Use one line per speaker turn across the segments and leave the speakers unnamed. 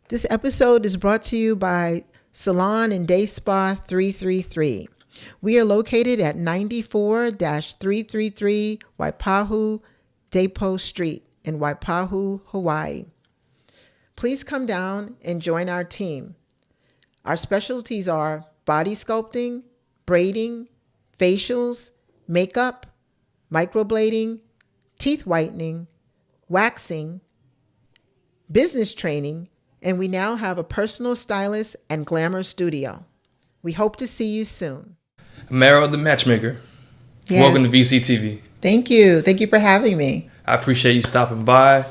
This episode is brought to you by Salon and Day Spa 333. We are located at 94-333 Waipahu Depot Street in Waipahu, Hawaii. Please come down and join our team. Our specialties are body sculpting, braiding, facials, makeup, microblading, teeth whitening, waxing, business training, and we now have a personal stylist and glamour studio. We hope to see you soon.
Meryl the Matchmaker.
Yes.
Welcome to VCTV.
Thank you. Thank you for having me.
I appreciate you stopping by.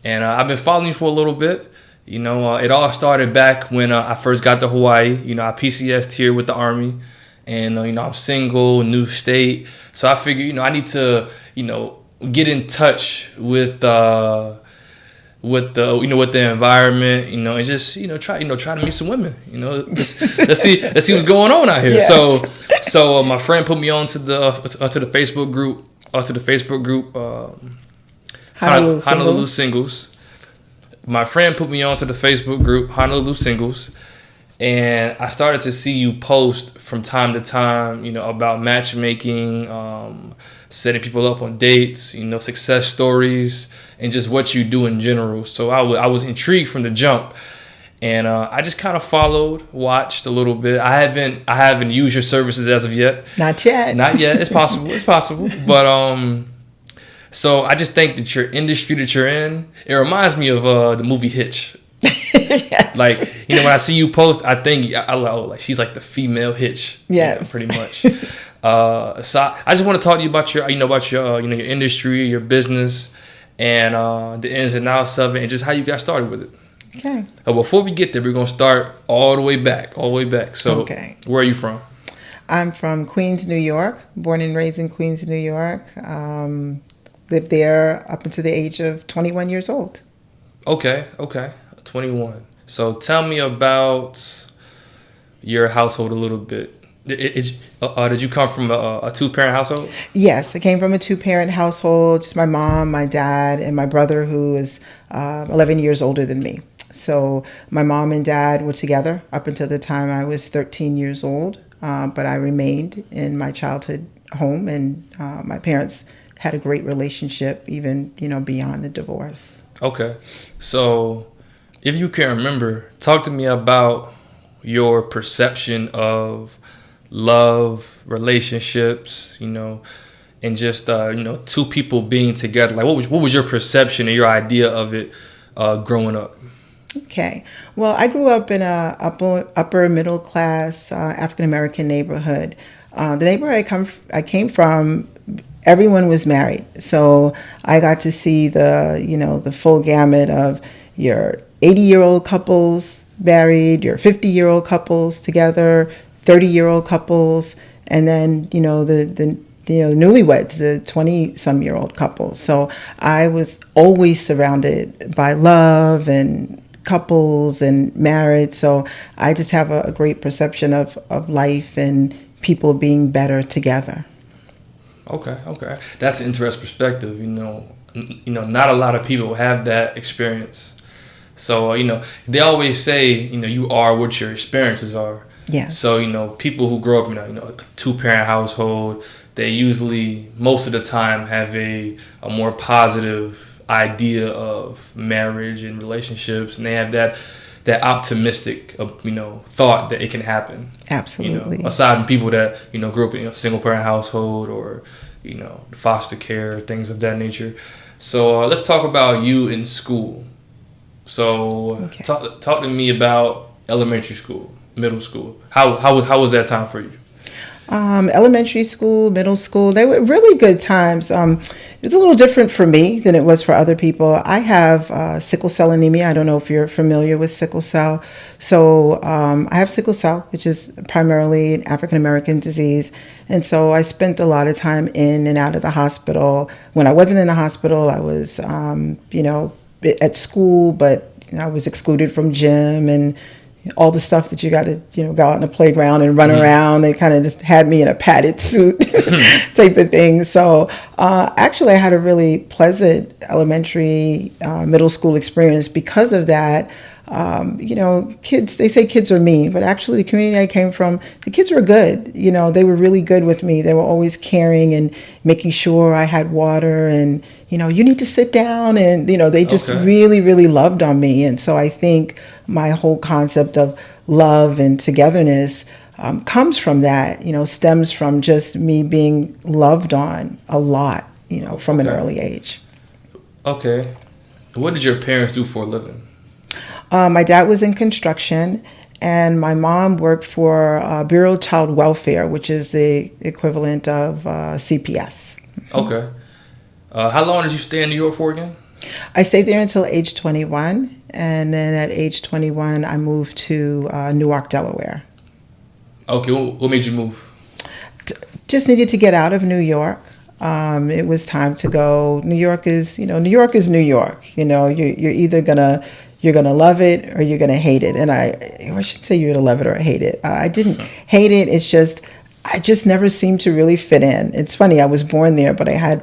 And I've been following you for a little bit. It all started back when I first got to Hawaii. I PCS'd here with the Army. And, I'm single, new state. So I figured, I need to, get in touch with the environment, and just try to meet some women, let's see what's going on out here. Yes. So my friend put me on to the Facebook group Honolulu Singles. My friend put me on to the Facebook group Honolulu Singles, and I started to see you post from time to time, about matchmaking, setting people up on dates, success stories, and just what you do in general. So I was intrigued from the jump, and I just kind of followed, watched a little bit. I haven't used your services as of yet.
Not yet.
It's possible. But so I just think that your industry that you're in, it reminds me of the movie Hitch.
Yes.
Like, when I see you post, I think like she's like the female Hitch.
Yes.
Pretty much. So I just want to talk to you about your your industry, your business, and the ins and outs of it, and just how you got started with it.
Okay.
Before we get there, we're gonna start all the way back. So,
okay.
Where are you from?
I'm from Queens, New York. Born and raised in Queens, New York. Lived there up until the age of 21 years old.
Okay. 21. So tell me about your household a little bit. Did you come from a two-parent household?
Yes, I came from a two-parent household. Just my mom, my dad, and my brother, who is 11 years older than me. So my mom and dad were together up until the time I was 13 years old. But I remained in my childhood home, and my parents had a great relationship, even beyond the divorce.
Okay, so if you can remember, talk to me about your perception of love, relationships, and just two people being together. Like, what was your perception and your idea of it growing up?
Okay, well, I grew up in a upper middle class African American neighborhood. The neighborhood I came from, everyone was married, so I got to see the full gamut of your 80-year-old couples married, your 50-year-old couples together, 30-year-old couples, and then the newlyweds, the 20-some-year-old couples. So I was always surrounded by love and couples and marriage. So I just have a great perception of life and people being better together.
Okay. That's an interesting perspective. Not a lot of people have that experience. So, they always say, you are what your experiences are.
Yes.
So, people who grow up in a two-parent household, they usually, most of the time, have a more positive idea of marriage and relationships, and they have that optimistic, thought that it can happen.
Absolutely.
Aside from people that, grew up in a single-parent household or, foster care, things of that nature. So let's talk about you in school. So
okay.
Talk to me about elementary school, middle school. How was that time for you?
Elementary school, middle school, they were really good times. It's a little different for me than it was for other people. I have sickle cell anemia. I don't know if you're familiar with sickle cell. So I have sickle cell, which is primarily an African American disease. And so I spent a lot of time in and out of the hospital. When I wasn't in the hospital, I was, at school, but I was excluded from gym and all the stuff that you got to, go out in the playground and run around. They kind of just had me in a padded suit type of thing. So actually, I had a really pleasant elementary, middle school experience because of that. Kids, they say kids are mean, but actually the community I came from, the kids were good. They were really good with me. They were always caring and making sure I had water and, you need to sit down. And, they just
Okay.
really, really loved on me. And so I think my whole concept of love and togetherness comes from that, stems from just me being loved on a lot, from an
Okay.
early age.
Okay. What did your parents do for a living?
My dad was in construction, and my mom worked for Bureau of Child Welfare, which is the equivalent of CPS.
Okay. How long did you stay in New York for again?
I stayed there until age 21, and then at age 21, I moved to Newark, Delaware.
Okay. What made you move?
Just needed to get out of New York. It was time to go. New York is New York is New York. You're either you're gonna love it or you're gonna hate it. And I shouldn't say you're gonna love it or hate it. I didn't hate it. It's just I just never seemed to really fit in. It's funny. I was born there, but I had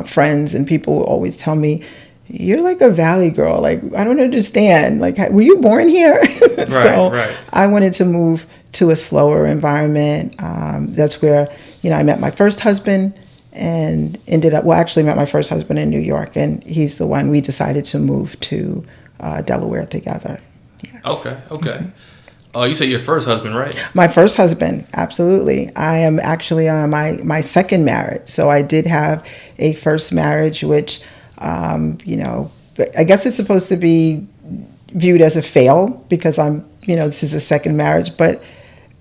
friends and people would always tell me, "You're like a valley girl. Like I don't understand. Like were you born here?" So
Right.
I wanted to move to a slower environment. That's where I met my first husband. And actually met my first husband in New York, and he's the one we decided to move to Delaware together. Yes.
Okay. You said your first husband, right?
My first husband, absolutely. I am actually on my second marriage. So I did have a first marriage, which, I guess it's supposed to be viewed as a fail because this is a second marriage, but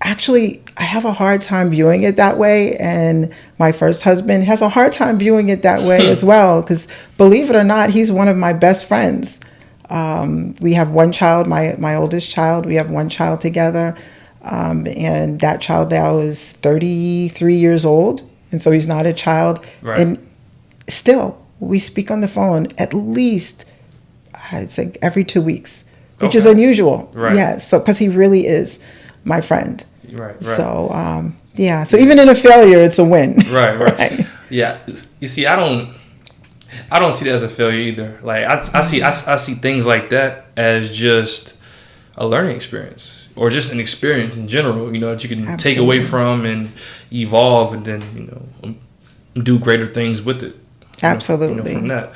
actually, I have a hard time viewing it that way, and my first husband has a hard time viewing it that way as well, because believe it or not, he's one of my best friends. We have one child, my oldest child, we have one child together, and that child now is 33 years old, and so he's not a child.
Right.
And still, we speak on the phone at least, I'd say, every 2 weeks, which is unusual.
Right.
Yes, so because he really is my friend.
Right.
So so even in a failure, it's a win.
Right. Right. Yeah. You see, I don't see that as a failure either. Like I see things like that as just a learning experience or just an experience in general. That you can take away from and evolve, and then do greater things with it.
Absolutely.
From that.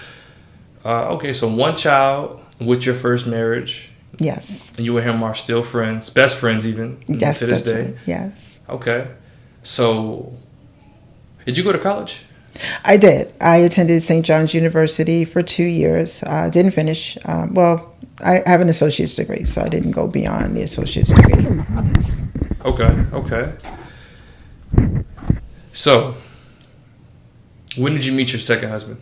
Okay, so one child with your first marriage.
Yes.
And you and him are still friends, best friends even
Yes,
to this
that's
day.
right. Yes.
Okay. So, did you go to college?
I did. I attended St. John's University for 2 years. Didn't finish. I have an associate's degree, so I didn't go beyond the associate's degree. Yes.
Okay. So, when did you meet your second husband?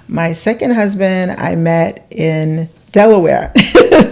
My second husband I met in Delaware,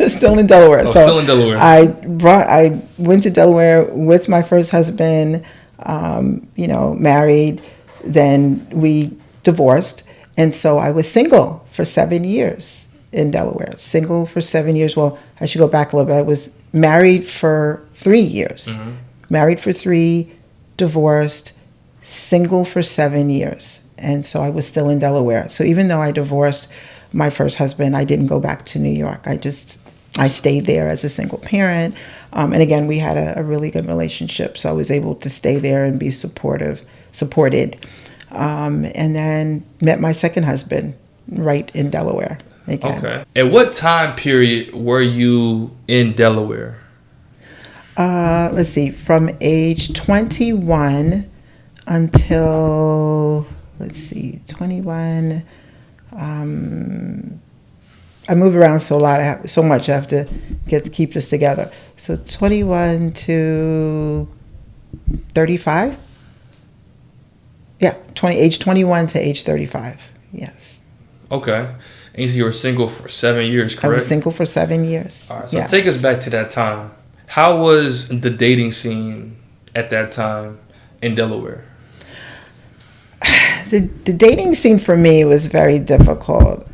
still in Delaware.
Oh, still in Delaware.
I went to Delaware with my first husband, married, then we divorced. And so I was single for 7 years in Delaware. Single for 7 years. Well, I should go back a little bit. I was married for 3 years. Mm-hmm. Married for 3, divorced, single for 7 years. And so I was still in Delaware. So even though I divorced my first husband, I didn't go back to New York. I stayed there as a single parent. And again, we had a really good relationship. So I was able to stay there and be supported. And then met my second husband right in Delaware again.
Okay. At what time period were you in Delaware?
Let's see, from age 21 until, 21. I move around so much. I have to keep this together. So 21 to 35. Yeah, age 21 to age 35. Yes.
Okay. And so you were single for 7 years, correct?
I was single for 7 years.
All right. So
yes.
Take us back to that time. How was the dating scene at that time in Delaware?
The dating scene for me was very difficult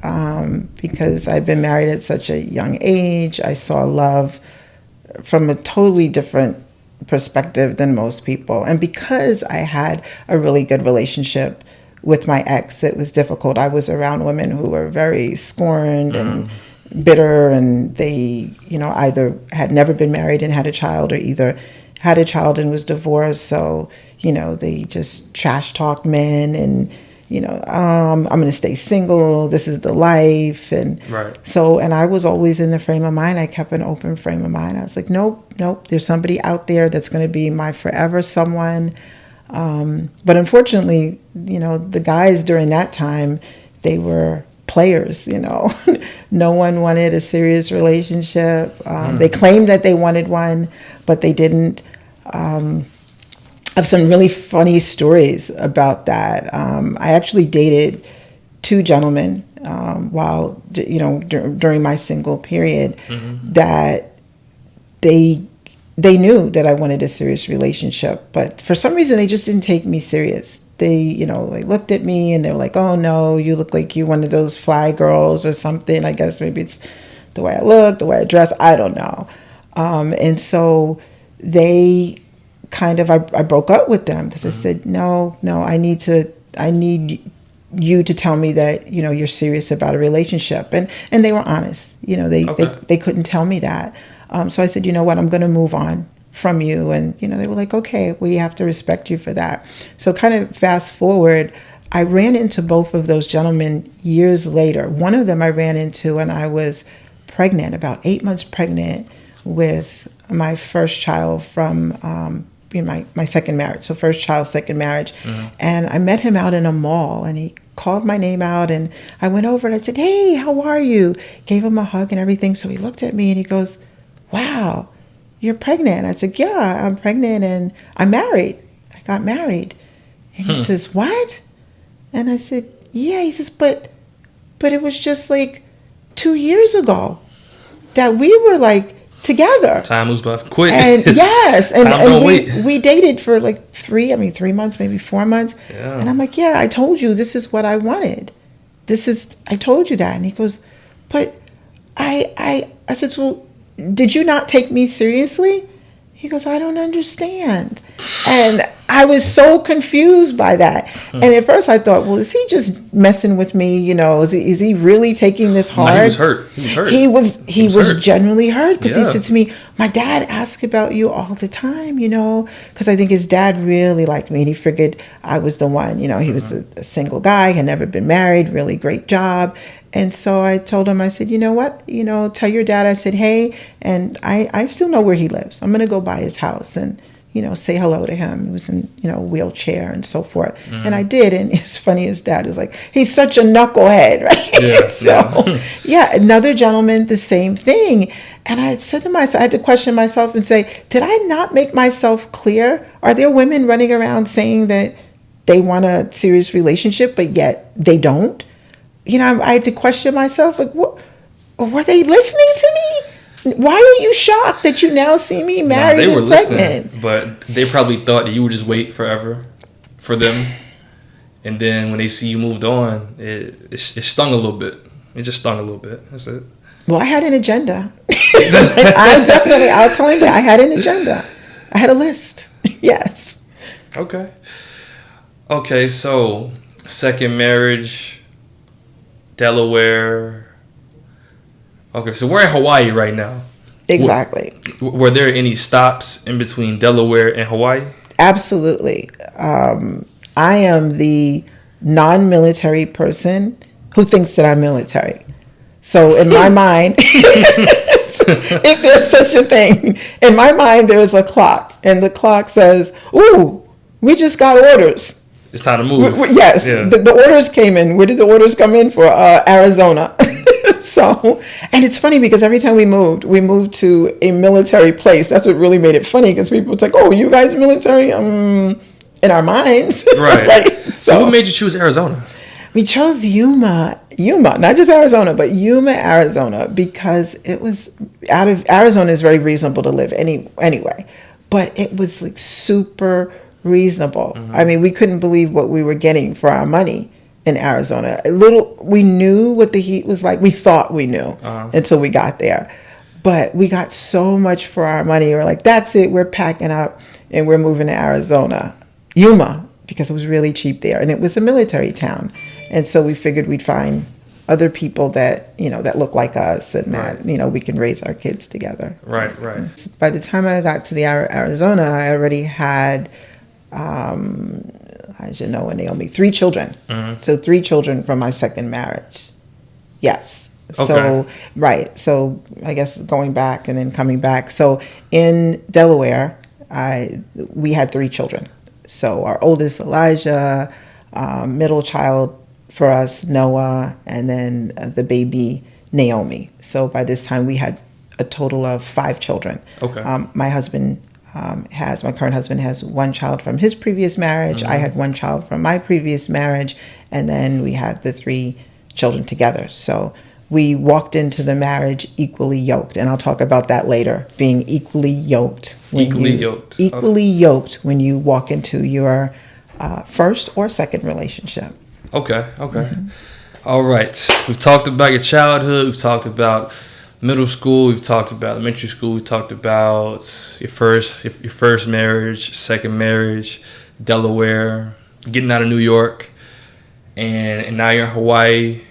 because I'd been married at such a young age. I saw love from a totally different perspective than most people. And because I had a really good relationship with my ex, it was difficult. I was around women who were very scorned and bitter, and they, either had never been married and had a child, or either had a child and was divorced. So, they just trash talk men, and, I'm going to stay single. This is the life. And
Right.
so, and I was always in the frame of mind. I kept an open frame of mind. I was like, nope, there's somebody out there that's going to be my forever someone. But unfortunately, the guys during that time, they were players, No one wanted a serious relationship. They claimed that they wanted one, but they didn't. I have some really funny stories about that. I actually dated two gentlemen while, during my single period, that they knew that I wanted a serious relationship, but for some reason they just didn't take me serious. They, they looked at me and they were like, "Oh no, you look like you one of those fly girls or something." I guess maybe it's the way I look, the way I dress. I don't know. And so they I broke up with them because I said, no, I need you to tell me that, you're serious about a relationship. And they were honest. They couldn't tell me that. So I said, you know what, I'm going to move on from you. And, they were like, okay, we have to respect you for that. So kind of fast forward, I ran into both of those gentlemen years later. One of them I ran into when I was pregnant, about 8 months pregnant with my first child from my second marriage. So first child, second marriage. And I met him out in a mall, and he called my name out, and I went over and I said, "Hey, how are you?" Gave him a hug and everything. So he looked at me and he goes, "Wow, you're pregnant." I said, "Yeah, I'm pregnant and I'm married. I got married." And he says, "What?" And I said, "Yeah." He says, but it was just like 2 years ago that we were like together.
Time moves by quick.
And yes, and
wait.
we dated for like 3 months, maybe 4 months.
Yeah.
And I'm like, "Yeah, I told you this is what I wanted. I told you that." And he goes, "But I said, well, did you not take me seriously?" He goes, "I don't understand." And I was so confused by that. And at first I thought, well, is he just messing with me? Is he really taking this hard?
No, he was hurt.
He was
hurt.
genuinely hurt because he
Yeah.
said to me, "My dad asks about you all the time, because I think his dad really liked me and he figured I was the one. He was a single guy, had never been married, really great job." And so I told him, I said, "You know what? Tell your dad," I said, "Hey," and I still know where he lives. I'm going to go by his house and, say hello to him. He was in, a wheelchair and so forth. And I did. And it's funny, his dad was like, "He's such a knucklehead," right?
Yeah,
So, another gentleman, the same thing. And I said to myself, I had to question myself and say, did I not make myself clear? Are there women running around saying that they want a serious relationship, but yet they don't? I had to question myself, like, what, were they listening to me? Why are you shocked that you now see me married and pregnant?
Listening, but they probably thought that you would just wait forever for them. And then when they see you moved on, it stung a little bit. It just stung a little bit. That's it.
Well, I had an agenda. I'll tell you that. I had an agenda. I had a list. Yes.
Okay, so second marriage, Delaware. Okay, so we're in Hawaii right now.
Exactly.
Were there any stops in between Delaware and Hawaii?
Absolutely. I am the non-military person who thinks that I'm military. So in my mind, if there's such a thing, in my mind there's a clock, and the clock says, "Ooh, we just got orders.
It's time to move."
Yes,
yeah.
the orders came in. Where did the orders come in for? Arizona. So, and it's funny because every time we moved to a military place. That's what really made it funny, because people were like, "Oh, you guys military?" In our minds.
Right.
Right?
So what made you choose Arizona?
We chose Yuma, not just Arizona, but Yuma, Arizona, because it was Arizona is very reasonable to live anyway, but it was like super reasonable. Mm-hmm. I mean, we couldn't believe what we were getting for our money in Arizona. We knew what the heat was like. We thought we knew until we got there, but we got so much for our money. We're like, that's it. We're packing up and we're moving to Arizona, Yuma, because it was really cheap there, and it was a military town. And so we figured we'd find other people that, that look like us and
Right.
that, we can raise our kids together.
Right. Right.
By the time I got to the Arizona, I already had, as you know, Naomi, 3 children. So 3 children from my second marriage. Yes.
Okay.
So, right. So I guess going back and then coming back. So in Delaware, we had 3 children. So our oldest, Elijah, middle child for us, Noah, and then the baby, Naomi. So by this time we had a total of 5 children.
Okay.
My current husband has 1 child from his previous marriage. I had 1 child from my previous marriage. And then we had the 3 children together. So we walked into the marriage equally yoked. And I'll talk about that later, being equally yoked. Equally yoked when you walk into your first or second relationship.
Okay. All right. We've talked about your childhood. We've talked about middle school. We've talked about elementary school. We've talked about your first marriage, second marriage, Delaware, getting out of New York, and now you're in Hawaii.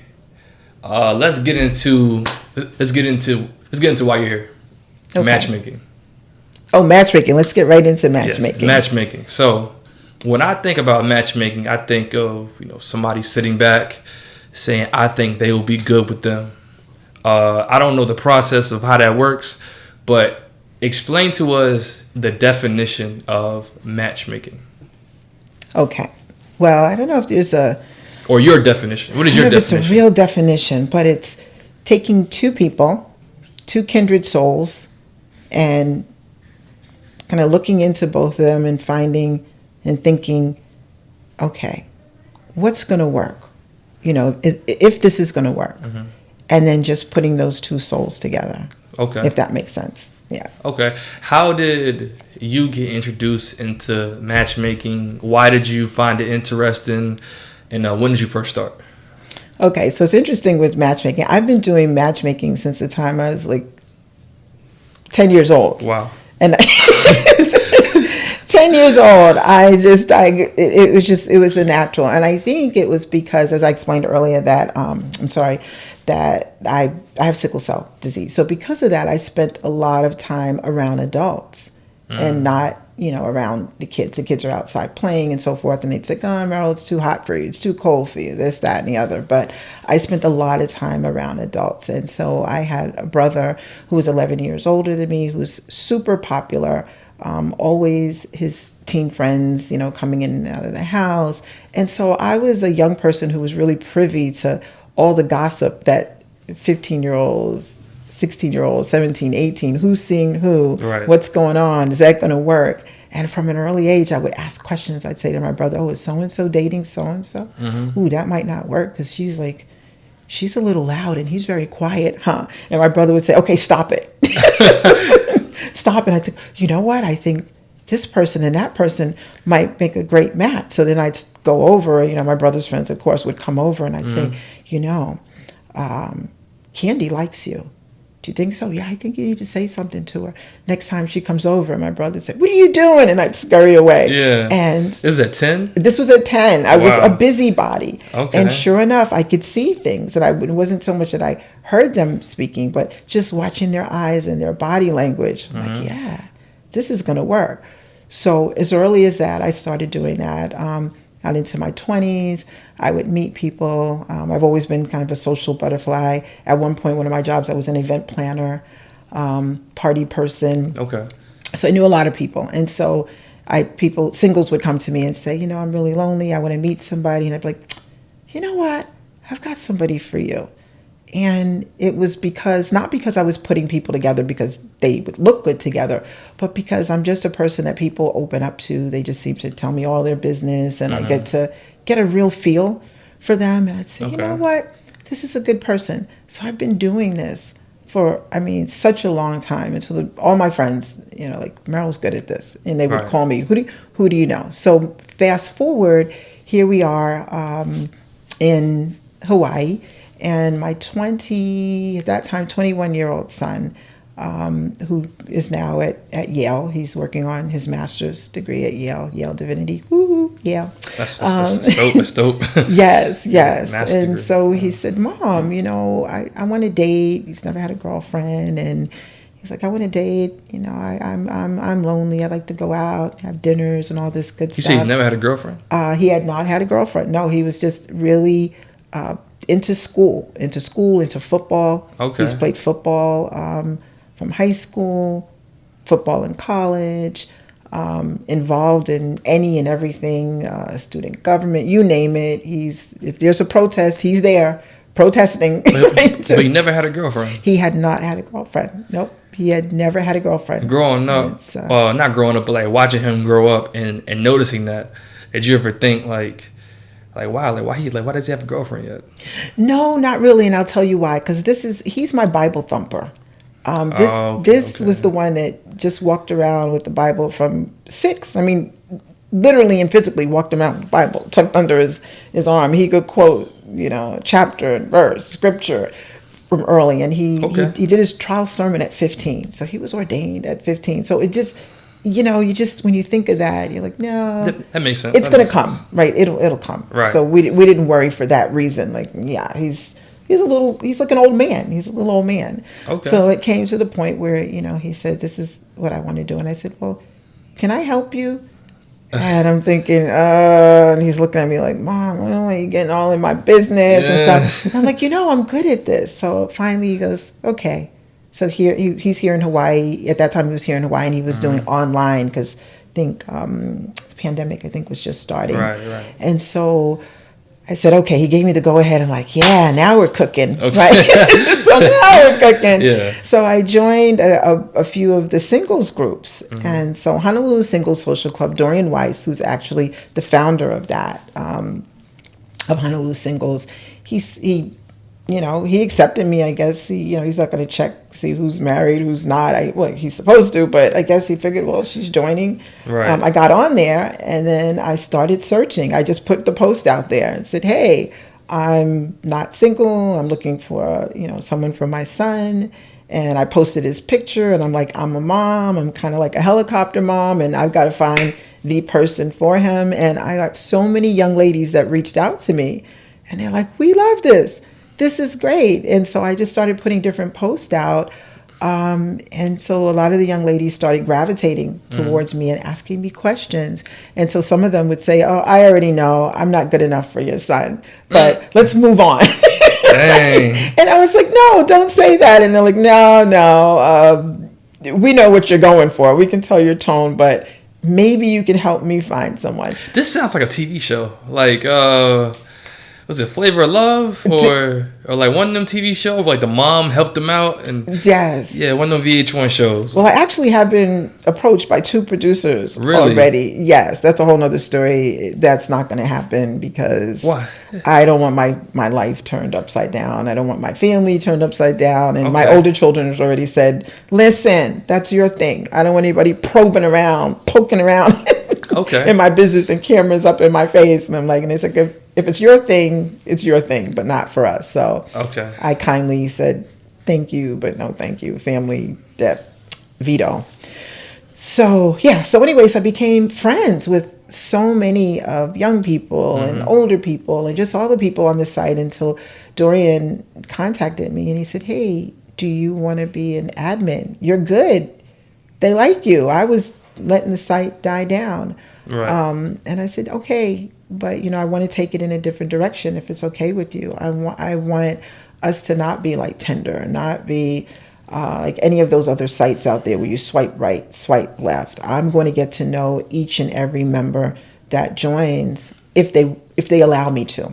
Let's get into why you're here.
Okay.
Matchmaking.
Oh, matchmaking. Let's get right into matchmaking.
Yes, matchmaking. So when I think about matchmaking, I think of somebody sitting back saying, I think they will be good with them. I don't know the process of how that works, but explain to us the definition of matchmaking.
Okay. Well, I don't know if there's
or your definition. What is your definition?
It's a real definition, but it's taking 2 people, 2 kindred souls, and kind of looking into both of them and finding and thinking, okay, what's going to work? If this is going to work. Mm-hmm. And then just putting those 2 souls together. Okay. If that makes sense. Yeah.
Okay. How did you get introduced into matchmaking? Why did you find it interesting? And when did you first start?
Okay. So it's interesting with matchmaking. I've been doing matchmaking since the time I was 10 years old.
Wow.
And 10 years old, it was a natural. And I think it was because, as I explained earlier, that that I have sickle cell disease. So because of that, I spent a lot of time around adults and not, around the kids. The kids are outside playing and so forth. And they'd say, oh, Meryl, it's too hot for you. It's too cold for you, this, that, and the other. But I spent a lot of time around adults. And so I had a brother who was 11 years older than me, who's super popular. Always his teen friends, coming in and out of the house. And so I was a young person who was really privy to all the gossip that 15-year-olds, 16-year-olds, 17, 18, who's seeing who, right. What's going on, is that going to work? And from an early age, I would ask questions. I'd say to my brother, oh, is so-and-so dating so-and-so? Mm-hmm. Ooh, that might not work because she's a little loud and he's very quiet, huh? And my brother would say, okay, stop it. Stop it. I'd say, you know what? I think this person and that person might make a great match. So then I'd go over, my brother's friends, of course, would come over and I'd say, Candy likes you. Do you think so? Yeah, I think you need to say something to her. Next time she comes over, my brother would say, what are you doing? And I'd scurry away.
Yeah.
And
this is at 10?
This was at 10. I was a busybody. Okay. And sure enough, I could see things. And it wasn't so much that I heard them speaking, but just watching their eyes and their body language. I'm like, yeah, this is going to work. So as early as that, I started doing that. Out into my 20s, I would meet people. I've always been kind of a social butterfly. At one point, one of my jobs, I was an event planner, party person.
Okay.
So I knew a lot of people. And so singles would come to me and say, I'm really lonely. I want to meet somebody. And I'd be like, you know what? I've got somebody for you. And it was not because I was putting people together because they would look good together, but because I'm just a person that people open up to. They just seem to tell me all their business and I get to get a real feel for them. And I'd say, you know what? This is a good person. So I've been doing this for, such a long time. And so all my friends, Meryl's good at this. And they would call me, who do you know? So fast forward, here we are in Hawaii. And my 21-year-old son who is now at Yale. He's working on his master's degree at Yale Divinity. Woo, Yale.
That's dope. That's dope.
Yes.
Master's
And
degree.
so he said, Mom, I want to date. He's never had a girlfriend, and he's like, I want to date. I'm lonely. I like to go out, have dinners, and all this good
You
stuff.
say you never had a girlfriend?
He had not had a girlfriend. No, he was just really into school, into football.
Okay.
He's played football from high school, football in college, involved in any and everything, student government, you name it. If there's a protest, he's there protesting.
But he never had a girlfriend.
He had not had a girlfriend. Nope. He had never had a girlfriend.
Growing up, not growing up, but like watching him grow up and noticing that, did you ever think like wow, why does he have a girlfriend yet?
No, not really, and I'll tell you why. Because he's my Bible thumper. This was the one that just walked around with the Bible from 6. I mean, literally and physically walked around with the Bible tucked under his arm. He could quote, chapter and verse, scripture from early, and he did his trial sermon at 15. So he was ordained at 15. So it just, when you think of that, you're like, no,
that makes sense.
It's going to come, right? It'll come.
Right.
So we didn't worry for that reason. Like, yeah, he's like an old man. He's a little old man.
Okay.
So it came to the point where, he said, this is what I want to do. And I said, well, can I help you? And I'm thinking, and he's looking at me like, Mom, why are you getting all in my business and stuff? And I'm like, I'm good at this. So finally he goes, okay. So he's here in Hawaii. At that time he was here in Hawaii, and he was doing online because I think the pandemic, was just starting.
Right.
And so I said, okay. He gave me the go ahead. I'm like, yeah, now we're cooking,
okay.
Right? So now we're cooking.
Yeah.
So I joined a few of the singles groups, and so Honolulu Singles Social Club. Dorian Weiss, who's actually the founder of that, of Honolulu Singles, he accepted me. I guess he's not going to check see who's married, who's not. He's supposed to, but I guess he figured, well, she's joining.
Right.
I got on there, and then I started searching. I just put the post out there and said, hey, I'm not single. I'm looking for someone for my son. And I posted his picture, and I'm like, I'm a mom. I'm kind of like a helicopter mom, and I've got to find the person for him. And I got so many young ladies that reached out to me, and they're like, we love this. This is great. And so I just started putting different posts out. And so a lot of the young ladies started gravitating towards me and asking me questions. And so some of them would say, oh, I already know I'm not good enough for your son, but let's move on.
Dang.
And I was like, no, don't say that. And they're like, no, we know what you're going for. We can tell your tone, but maybe you can help me find someone.
This sounds like a TV show. Like, was it Flavor of Love or like one of them TV shows? Like the mom helped them out, and
yes,
yeah, one of them VH1 shows.
Well, I actually have been approached by 2 producers
really?
Already. Yes, that's a whole nother story. That's not going to happen because
why?
I don't want my life turned upside down. I don't want my family turned upside down. And my older children have already said, "Listen, that's your thing. I don't want anybody poking around in my business and cameras up in my face." And I'm like, and it's like, if it's your thing, it's your thing, but not for us. So I kindly said, thank you, but no thank you. Family debt, veto. So, yeah. So anyways, I became friends with so many of young people and older people and just all the people on the site until Dorian contacted me and he said, hey, do you want to be an admin? You're good. They like you. I was letting the site die down.
Right.
And I said, okay, but I want to take it in a different direction if it's okay with you. I want us to not be like Tinder, not be like any of those other sites out there where you swipe right, swipe left. I'm going to get to know each and every member that joins if they allow me to.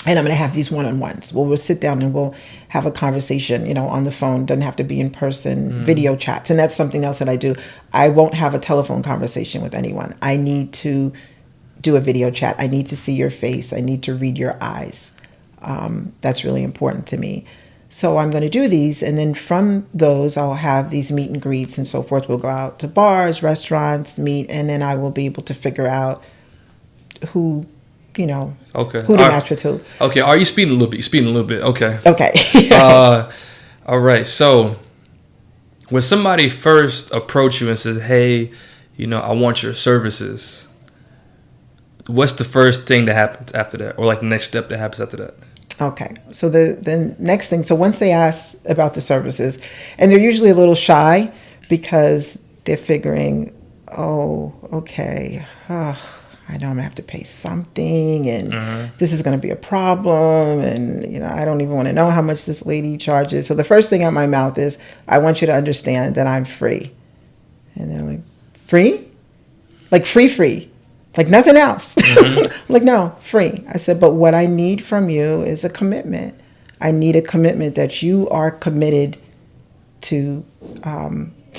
And I'm going to have these one-on-ones. We'll sit down and we'll have a conversation, on the phone. Doesn't have to be in person, video chats. And that's something else that I do. I won't have a telephone conversation with anyone. I need to do a video chat. I need to see your face. I need to read your eyes. That's really important to me. So I'm going to do these. And then from those, I'll have these meet and greets and so forth. We'll go out to bars, restaurants, meet, and then I will be able to figure out who who to match with who.
Okay, are you speeding a little bit? Okay.
Okay.
All right. So when somebody first approaches you and says, "Hey, I want your services," what's the first thing that happens after that, or like the next step that happens after that?
Okay, so the next thing, so once they ask about the services, and they're usually a little shy because they're figuring, oh, okay, I know I'm gonna have to pay something, and this is gonna be a problem, and I don't even want to know how much this lady charges. So the first thing out my mouth is, I want you to understand that I'm free. And they're like, free? Like free? Like nothing else. Like, no, free. I said, but what I need from you is a commitment. I need a commitment that you are committed to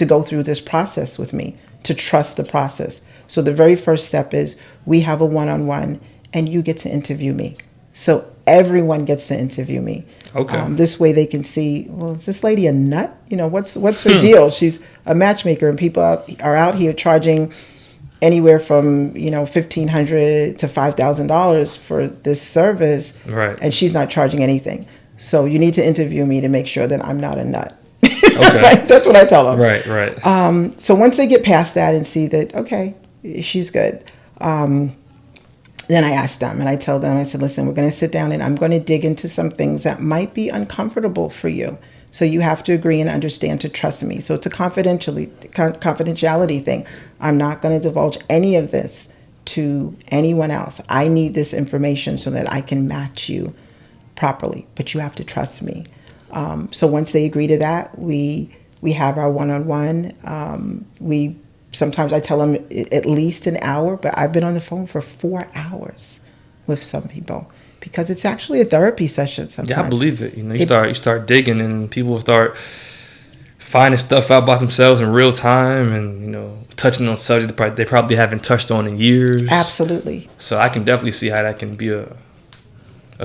go through this process with me, to trust the process. So the very first step is we have a one-on-one and you get to interview me. So everyone gets to interview me.
Okay.
This way they can see, well, is this lady a nut? What's her deal? She's a matchmaker, and people are out here charging anywhere from $1,500 to $5,000 for this service,
right?
And she's not charging anything. So you need to interview me to make sure that I'm not a nut.
Okay.
Right? That's what I tell them.
Right.
So once they get past that and see that, okay, she's good, then I ask them and I tell them, I said, listen, we're going to sit down and I'm going to dig into some things that might be uncomfortable for you. So you have to agree and understand to trust me. So it's a confidentiality thing. I'm not going to divulge any of this to anyone else. I need this information so that I can match you properly, but you have to trust me. So once they agree to that, we have our one-on-one. Sometimes I tell them at least an hour, but I've been on the phone for 4 hours with some people because it's actually a therapy session sometimes.
Yeah, I believe it. You start digging and people start finding stuff out about themselves in real time and, touching on subjects they probably haven't touched on in years.
Absolutely.
So I can definitely see how that can be a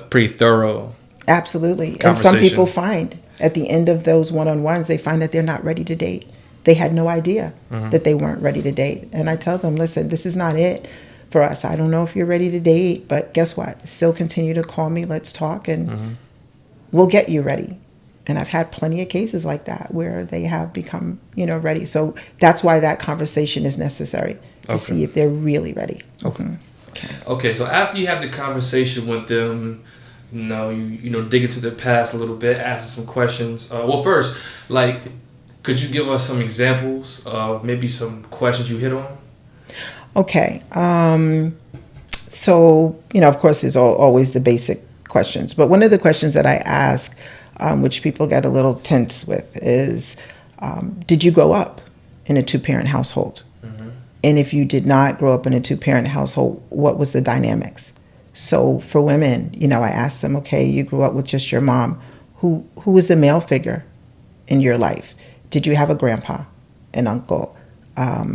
pretty thorough
Absolutely. And some people find at the end of those one-on-ones, they find that they're not ready to date. They had no idea that they weren't ready to date. And I tell them, listen, this is not it for us. I don't know if you're ready to date, but guess what? Still continue to call me. Let's talk and we'll get you ready. And I've had plenty of cases like that where they have become, ready. So that's why that conversation is necessary to see if they're really ready.
Okay. So after you have the conversation with them, you dig into their past a little bit, ask some questions. Well, first, could you give us some examples of maybe some questions you hit on?
Okay. So, of course, there's always the basic questions. But one of the questions that I ask, which people get a little tense with, is, did you grow up in a two-parent household? And if you did not grow up in a two-parent household, what was the dynamics? So for women, I ask them, okay, you grew up with just your mom. Who was the male figure in your life? Did you have a grandpa, an uncle, a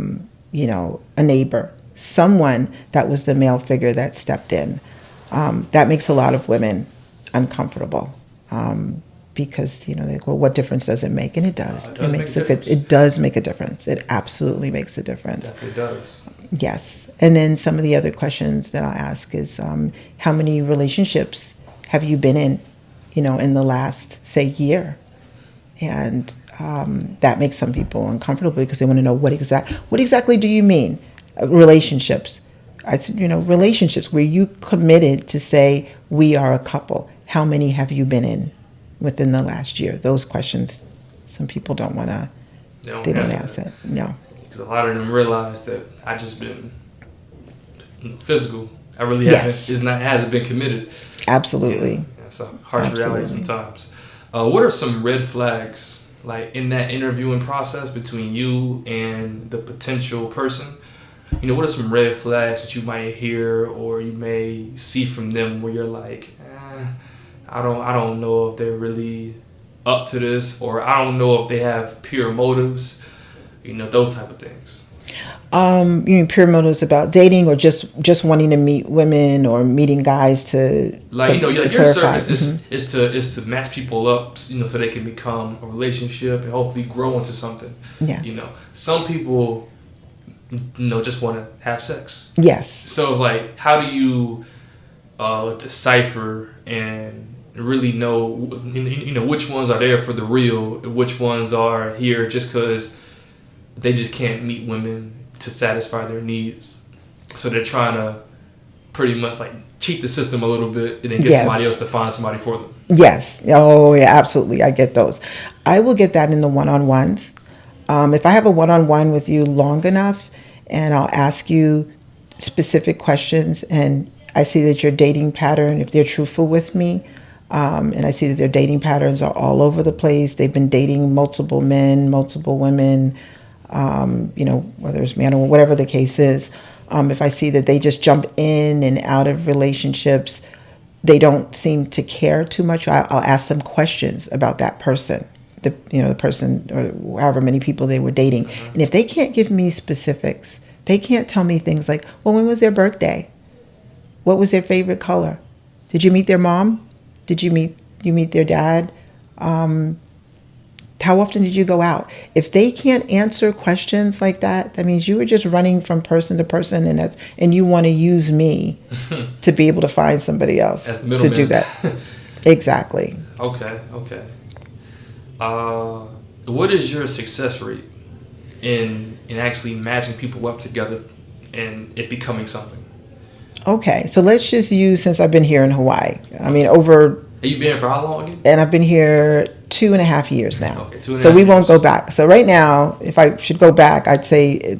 neighbor, someone that was the male figure that stepped in? That makes a lot of women uncomfortable because, they go, well, what difference does it make? And it does. It does make a difference. It absolutely makes a difference.
Definitely does.
Yes. And then some of the other questions that I ask is, how many relationships have you been in, in the last, say, year? And that makes some people uncomfortable because they want to know what exactly do you mean? Relationships. Relationships where you committed to say we are a couple. How many have you been in within the last year? Those questions, some people don't want to. They don't ask that. No.
Because a lot of them realize that I just been physical. I really hasn't been committed.
Absolutely.
Yeah, it's a harsh reality sometimes. What are some red flags, in that interviewing process between you and the potential person? What are some red flags that you might hear or you may see from them where you're like, I don't know if they're really up to this, or I don't know if they have pure motives, those type of things.
You mean pure motives about dating, or just wanting to meet women or meeting guys to
your service is to match people up, so they can become a relationship and hopefully grow into something.
Yes.
Some people, just want to have sex.
Yes.
So it's how do you decipher and really know, which ones are there for the real, which ones are here just because they just can't meet women to satisfy their needs. So they're trying to pretty much like cheat the system a little bit and then get somebody else to find somebody for them.
Yes. Oh, yeah, absolutely. I get those. I will get that in the one-on-ones. If I have a one-on-one with you long enough and I'll ask you specific questions and I see that your dating pattern, if they're truthful with me, and I see that their dating patterns are all over the place. They've been dating multiple men, multiple women, whether it's man or whatever the case is. If I see that they just jump in and out of relationships, they don't seem to care too much. I'll ask them questions about that person, the person or however many people they were dating. And if they can't give me specifics, they can't tell me things like, well, when was their birthday? What was their favorite color? Did you meet their mom? Did you meet their dad? How often did you go out? If they can't answer questions like that, that means you were just running from person to person, and you want to use me to be able to find somebody else
as the middleman
to do that. Exactly.
Okay. What is your success rate in actually matching people up together and it becoming something?
Okay, so let's just use, since I've been here in Hawaii. I mean, over.
Have you been here for how long again?
And I've been here 2.5 years now.
Okay, 2.5
So we
years.
won't go back. So right now, if I should go back, I'd say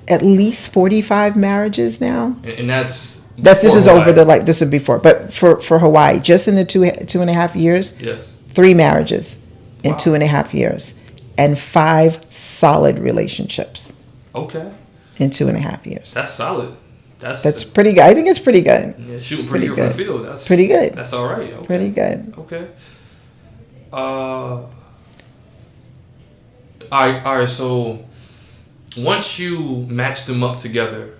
at least 45 marriages now.
And this
is
Hawaii.
this is before. But for Hawaii, just in the 2.5 years,
yes,
3 marriages in
Wow.
2.5 years, and 5 solid relationships.
Okay.
In 2.5 years.
That's solid.
That's pretty good. I think it's pretty good.
Yeah, shooting pretty good from the field. That's
pretty good.
That's all right. Okay.
Pretty good.
Okay. All right. So once you match them up together,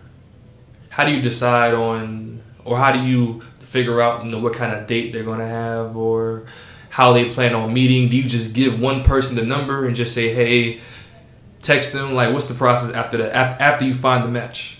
how do you decide on, or how do you figure out, what kind of date they're gonna have, or how they plan on meeting? Do you just give one person the number and just say, hey, text them? Like, what's the process after that? After you find the match?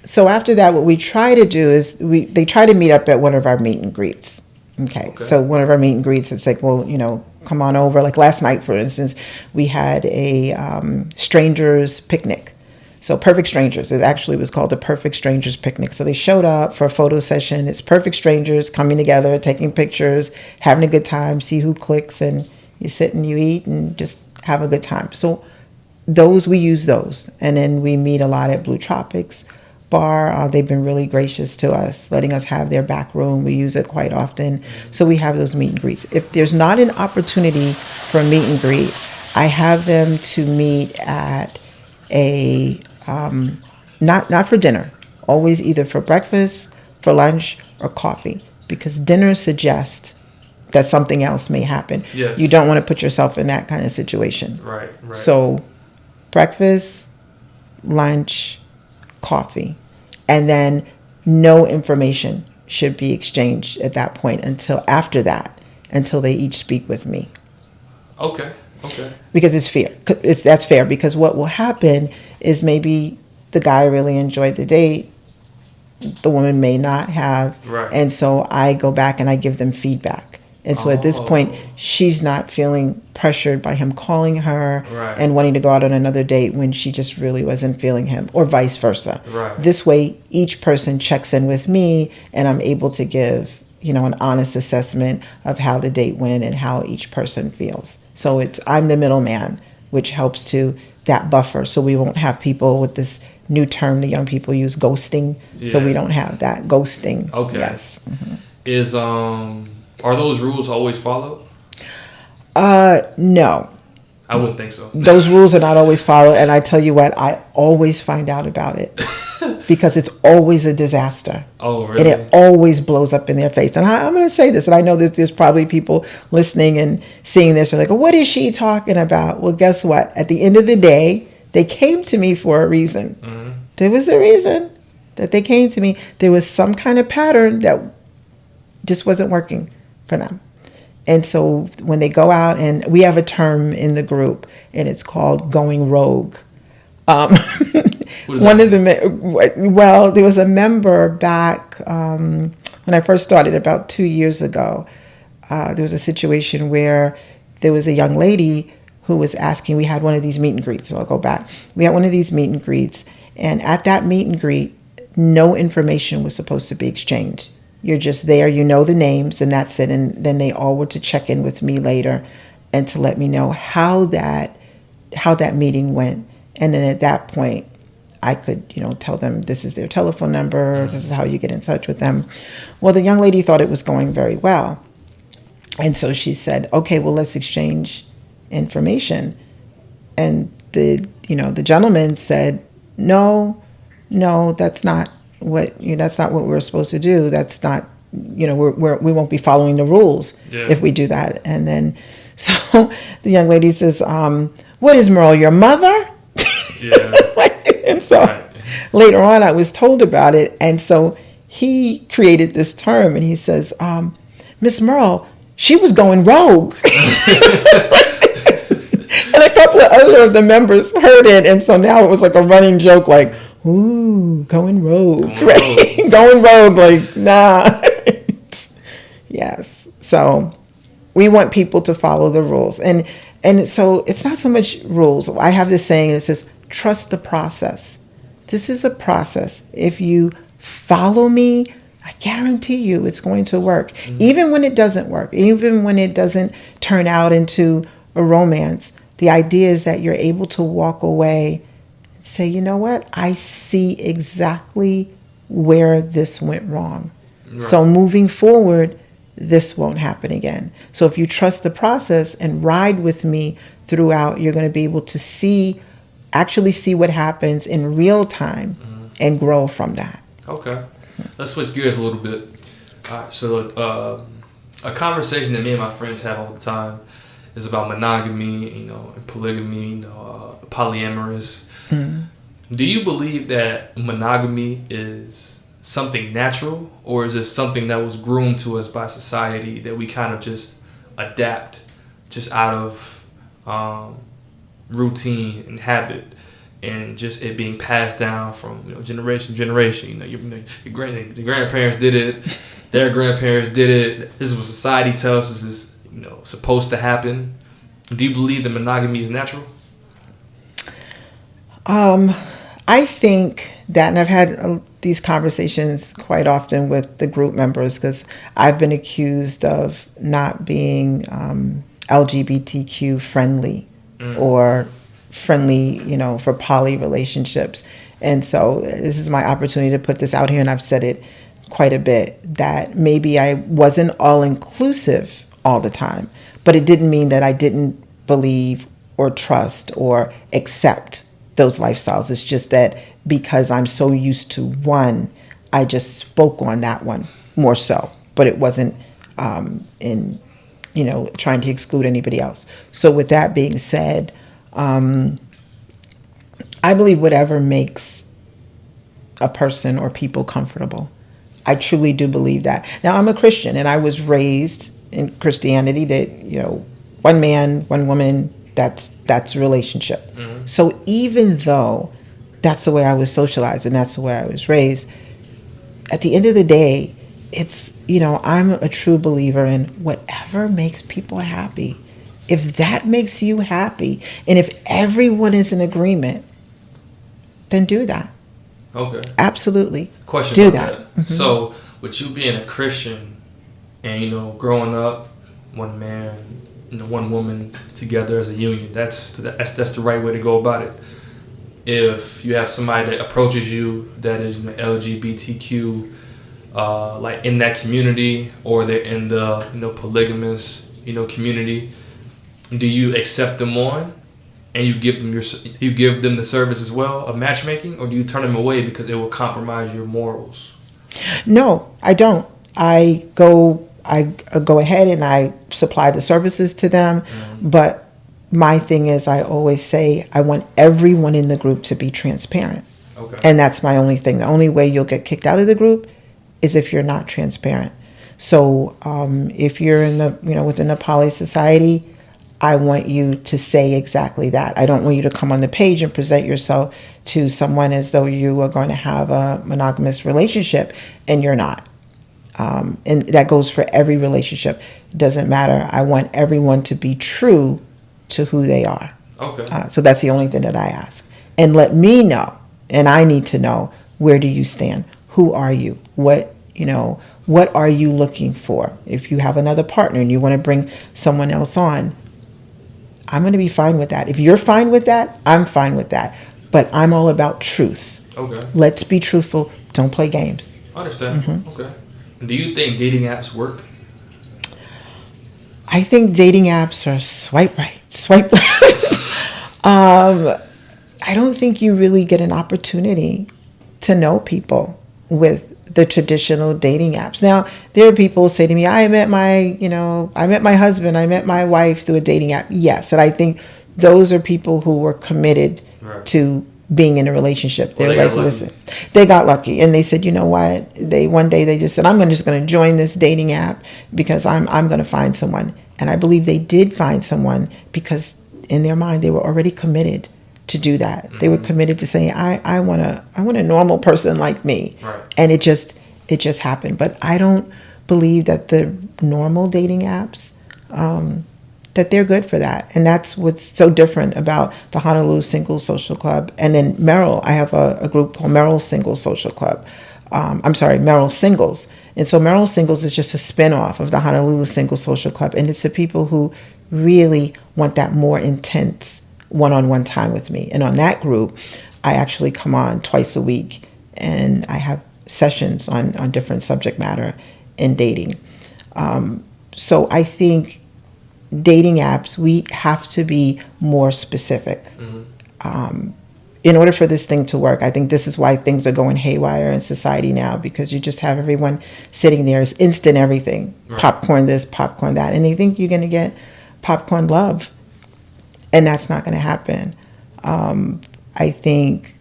So after that, what we try to do is they try to meet up at one of our meet and greets. Okay. So one of our meet and greets, it's like, well, come on over. Like last night, for instance, we had a strangers picnic. So Perfect Strangers. It actually was called the Perfect Strangers Picnic. So they showed up for a photo session. It's perfect strangers coming together, taking pictures, having a good time, see who clicks, and you sit and you eat and just have a good time. So we use those. And then we meet a lot at Blue Tropics Bar. They've been really gracious to us, letting us have their back room. We use it quite often. So we have those meet and greets. If there's not an opportunity for a meet and greet, I have them to meet at a, not for dinner, always either for breakfast, for lunch, or coffee, because dinner suggests that something else may happen.
Yes.
You don't want to put yourself in that kind of situation.
Right.
So breakfast, lunch, coffee, and then no information should be exchanged at that point until they each speak with me.
Okay.
Because it's fair. That's fair, because what will happen is maybe the guy really enjoyed the date, the woman may not have,
right.
And so I go back and I give them feedback. And so at this point, she's not feeling pressured by him calling her
right.
and wanting to go out on another date when she just really wasn't feeling him, or vice versa.
Right.
This way, each person checks in with me, and I'm able to give, an honest assessment of how the date went and how each person feels. So I'm the middleman, which helps to that buffer, so we won't have people with this new term the young people use, ghosting. Yeah. So we don't have that ghosting.
Okay.
Yes. Mm-hmm.
Are those rules always followed?
No.
I wouldn't think so.
Those rules are not always followed, and I tell you what, I always find out about it because it's always a disaster.
Oh, really?
And it always blows up in their face. And I'm going to say this, and I know that there's probably people listening and seeing this and like, what is she talking about? Well, guess what? At the end of the day, they came to me for a reason. Mm-hmm. There was a reason that they came to me. There was some kind of pattern that just wasn't working for them. And so when they go out, and we have a term in the group, and it's called going rogue. One of the, there was a member back when I first started about 2 years ago. there was a situation where there was a young lady who was asking, we had one of these meet and greets, so I'll go back. We had one of these meet and greets, and at that meet and greet, no information was supposed to be exchanged. You're just there, you know the names, and that's it. And then they all were to check in with me later and to let me know how that meeting went. And then at that point, I could, tell them this is their telephone number, this is how you get in touch with them. Well, the young lady thought it was going very well. And so she said, okay, well, let's exchange information. And the gentleman said, no, that's not what we're supposed to do. That's not, we won't be following the rules if we do that. And then, so the young lady says, what is Meryl, your mother?
Yeah.
And so later on, I was told about it. And so he created this term, and he says, Miss Meryl, she was going rogue. And a couple of other of the members heard it. And so now it was like a running joke, like, ooh, going rogue, right? Going rogue, like, nah. Yes. So we want people to follow the rules. And so it's not so much rules. I have this saying that says, trust the process. This is a process. If you follow me, I guarantee you it's going to work. Mm-hmm. Even when it doesn't work, even when it doesn't turn out into a romance, the idea is that you're able to walk away and say, you know what? I see exactly where this went wrong. Right. So moving forward, this won't happen again. So if you trust the process and ride with me throughout, you're going to be able to actually see what happens in real time and grow from that.
Okay. Let's switch gears a little bit. All right. So a conversation that me and my friends have all the time is about monogamy, and polygamy, polyamorous. Mm-hmm. Do you believe that monogamy is something natural, or is it something that was groomed to us by society that we kind of just adapt just out of routine and habit, and just it being passed down from generation to generation? Your grandparents did it, their grandparents did it. This is what society tells us is supposed to happen. Do you believe that monogamy is natural?
I think that, and I've had these conversations quite often with the group members, because I've been accused of not being LGBTQ friendly or friendly, for poly relationships. And so this is my opportunity to put this out here, and I've said it quite a bit, that maybe I wasn't all inclusive all the time, but it didn't mean that I didn't believe or trust or accept those lifestyles. It's just that because I'm so used to one, I just spoke on that one more so, but it wasn't in trying to exclude anybody else. So with that being said, I believe whatever makes a person or people comfortable. I truly do believe that. Now, I'm a Christian, and I was raised in Christianity that, one man, one woman, that's a relationship. Mm-hmm. So even though that's the way I was socialized and that's the way I was raised, at the end of the day, it's, I'm a true believer in whatever makes people happy. If that makes you happy, and if everyone is in agreement, then do that.
Okay.
Absolutely.
Question
do
about that.
Mm-hmm.
So, with you being a Christian and, growing up, one man, one woman together as a union, that's the right way to go about it. If you have somebody that approaches you that is LGBTQ, like in that community, or they're in the polygamous community, do you accept them on, and you give them the service as well of matchmaking, or do you turn them away because it will compromise your morals?
No, I don't. I go ahead and I supply the services to them, but my thing is, I always say I want everyone in the group to be transparent. Okay. And that's my only thing. The only way you'll get kicked out of the group is if you're not transparent. So if you're in the within the poly society, I want you to say exactly that. I don't want you to come on the page and present yourself to someone as though you are going to have a monogamous relationship, and you're not. And that goes for every relationship. It doesn't matter. I want everyone to be true to who they are.
Okay.
So that's the only thing that I ask. And let me know, and I need to know, where do you stand? Who are you? What are you looking for? If you have another partner and you want to bring someone else on, I'm going to be fine with that. If you're fine with that, I'm fine with that. But I'm all about truth.
Okay.
Let's be truthful. Don't play games.
I understand. Okay. Do you think dating apps work?
I think dating apps are swipe right, swipe left. I don't think you really get an opportunity to know people with the traditional dating apps. Now, there are people who say to me, I met my husband, I met my wife through a dating app. Yes, and I think those are people who were committed to being in a relationship. They're like, listen, they got lucky, and they said, you know what? One day they just said, I'm just going to join this dating app because I'm going to find someone. And I believe they did find someone because in their mind they were already committed to do that. They were committed to saying, I want a normal person like me.
Right.
And it just happened. But I don't believe that the normal dating apps, that they're good for that. And that's what's so different about the Honolulu Single Social Club. And then Meryl, I have a group called Meryl Single Social Club. Meryl Singles. And so Meryl Singles is just a spinoff of the Honolulu Single Social Club. And it's the people who really want that more intense one-on-one time with me. And on that group, I actually come on twice a week, and I have sessions on different subject matter in dating. So I think dating apps, we have to be more specific. In order for this thing to work, I think this is why things are going haywire in society now, because you just have everyone sitting there. It's instant everything. Right. Popcorn this, popcorn that. And they think you're going to get popcorn love. And that's not going to happen. I think,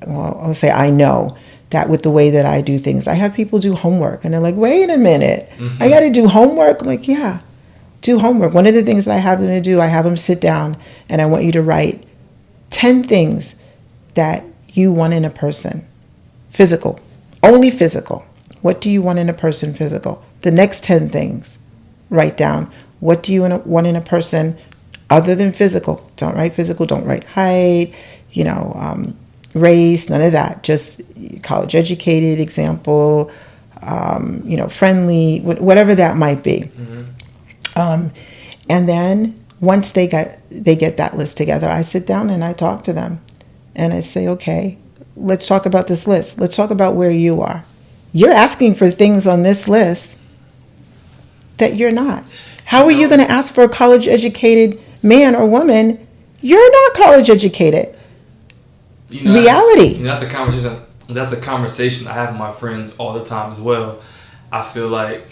I know that with the way that I do things, I have people do homework. And they're like, wait a minute, I got to do homework? I'm like, yeah, do homework. One of the things that I have them to do, I have them sit down and I want you to write 10 things that you want in a person. Physical. Only physical. What do you want in a person physical? The next 10 things, write down. What do you want in a person other than physical? Don't write physical. Don't write height, race, none of that. Just college educated, example, friendly, whatever that might be. And then once they get that list together, I sit down and I talk to them. And I say, okay, let's talk about this list. Let's talk about where you are. You're asking for things on this list that you're not. How are you going to ask for a college-educated man or woman? You're not college-educated. Reality.
That's a conversation. That's a conversation I have with my friends all the time as well. I feel like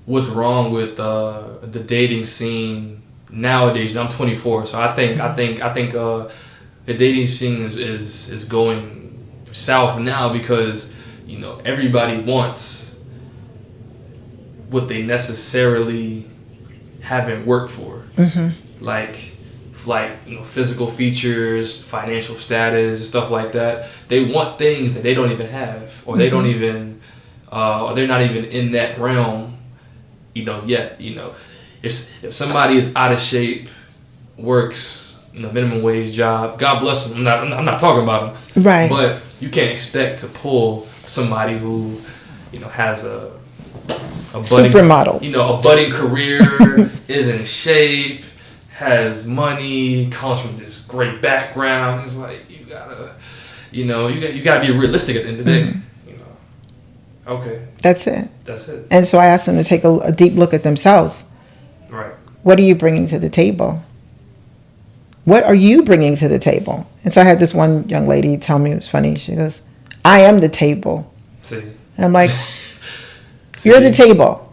what's wrong with the dating scene nowadays. I'm 24, so I think the dating scene is going south now because everybody wants what they necessarily haven't worked for, like physical features, financial status, and stuff like that. They want things that they don't even have, or they don't even, or they're not even in that realm, yet. If somebody is out of shape, works minimum wage job, God bless them. I'm not talking about them,
right?
But you can't expect to pull somebody who has a budding,
supermodel,
a budding career, is in shape, has money, comes from this great background. It's like you gotta be realistic at the end of the day. Okay,
that's it.
That's it.
And so I asked them to take a deep look at themselves.
Right.
What are you bringing to the table? What are you bringing to the table? And so I had this one young lady tell me, it was funny. She goes, I am the table.
See.
And I'm like, you're the table.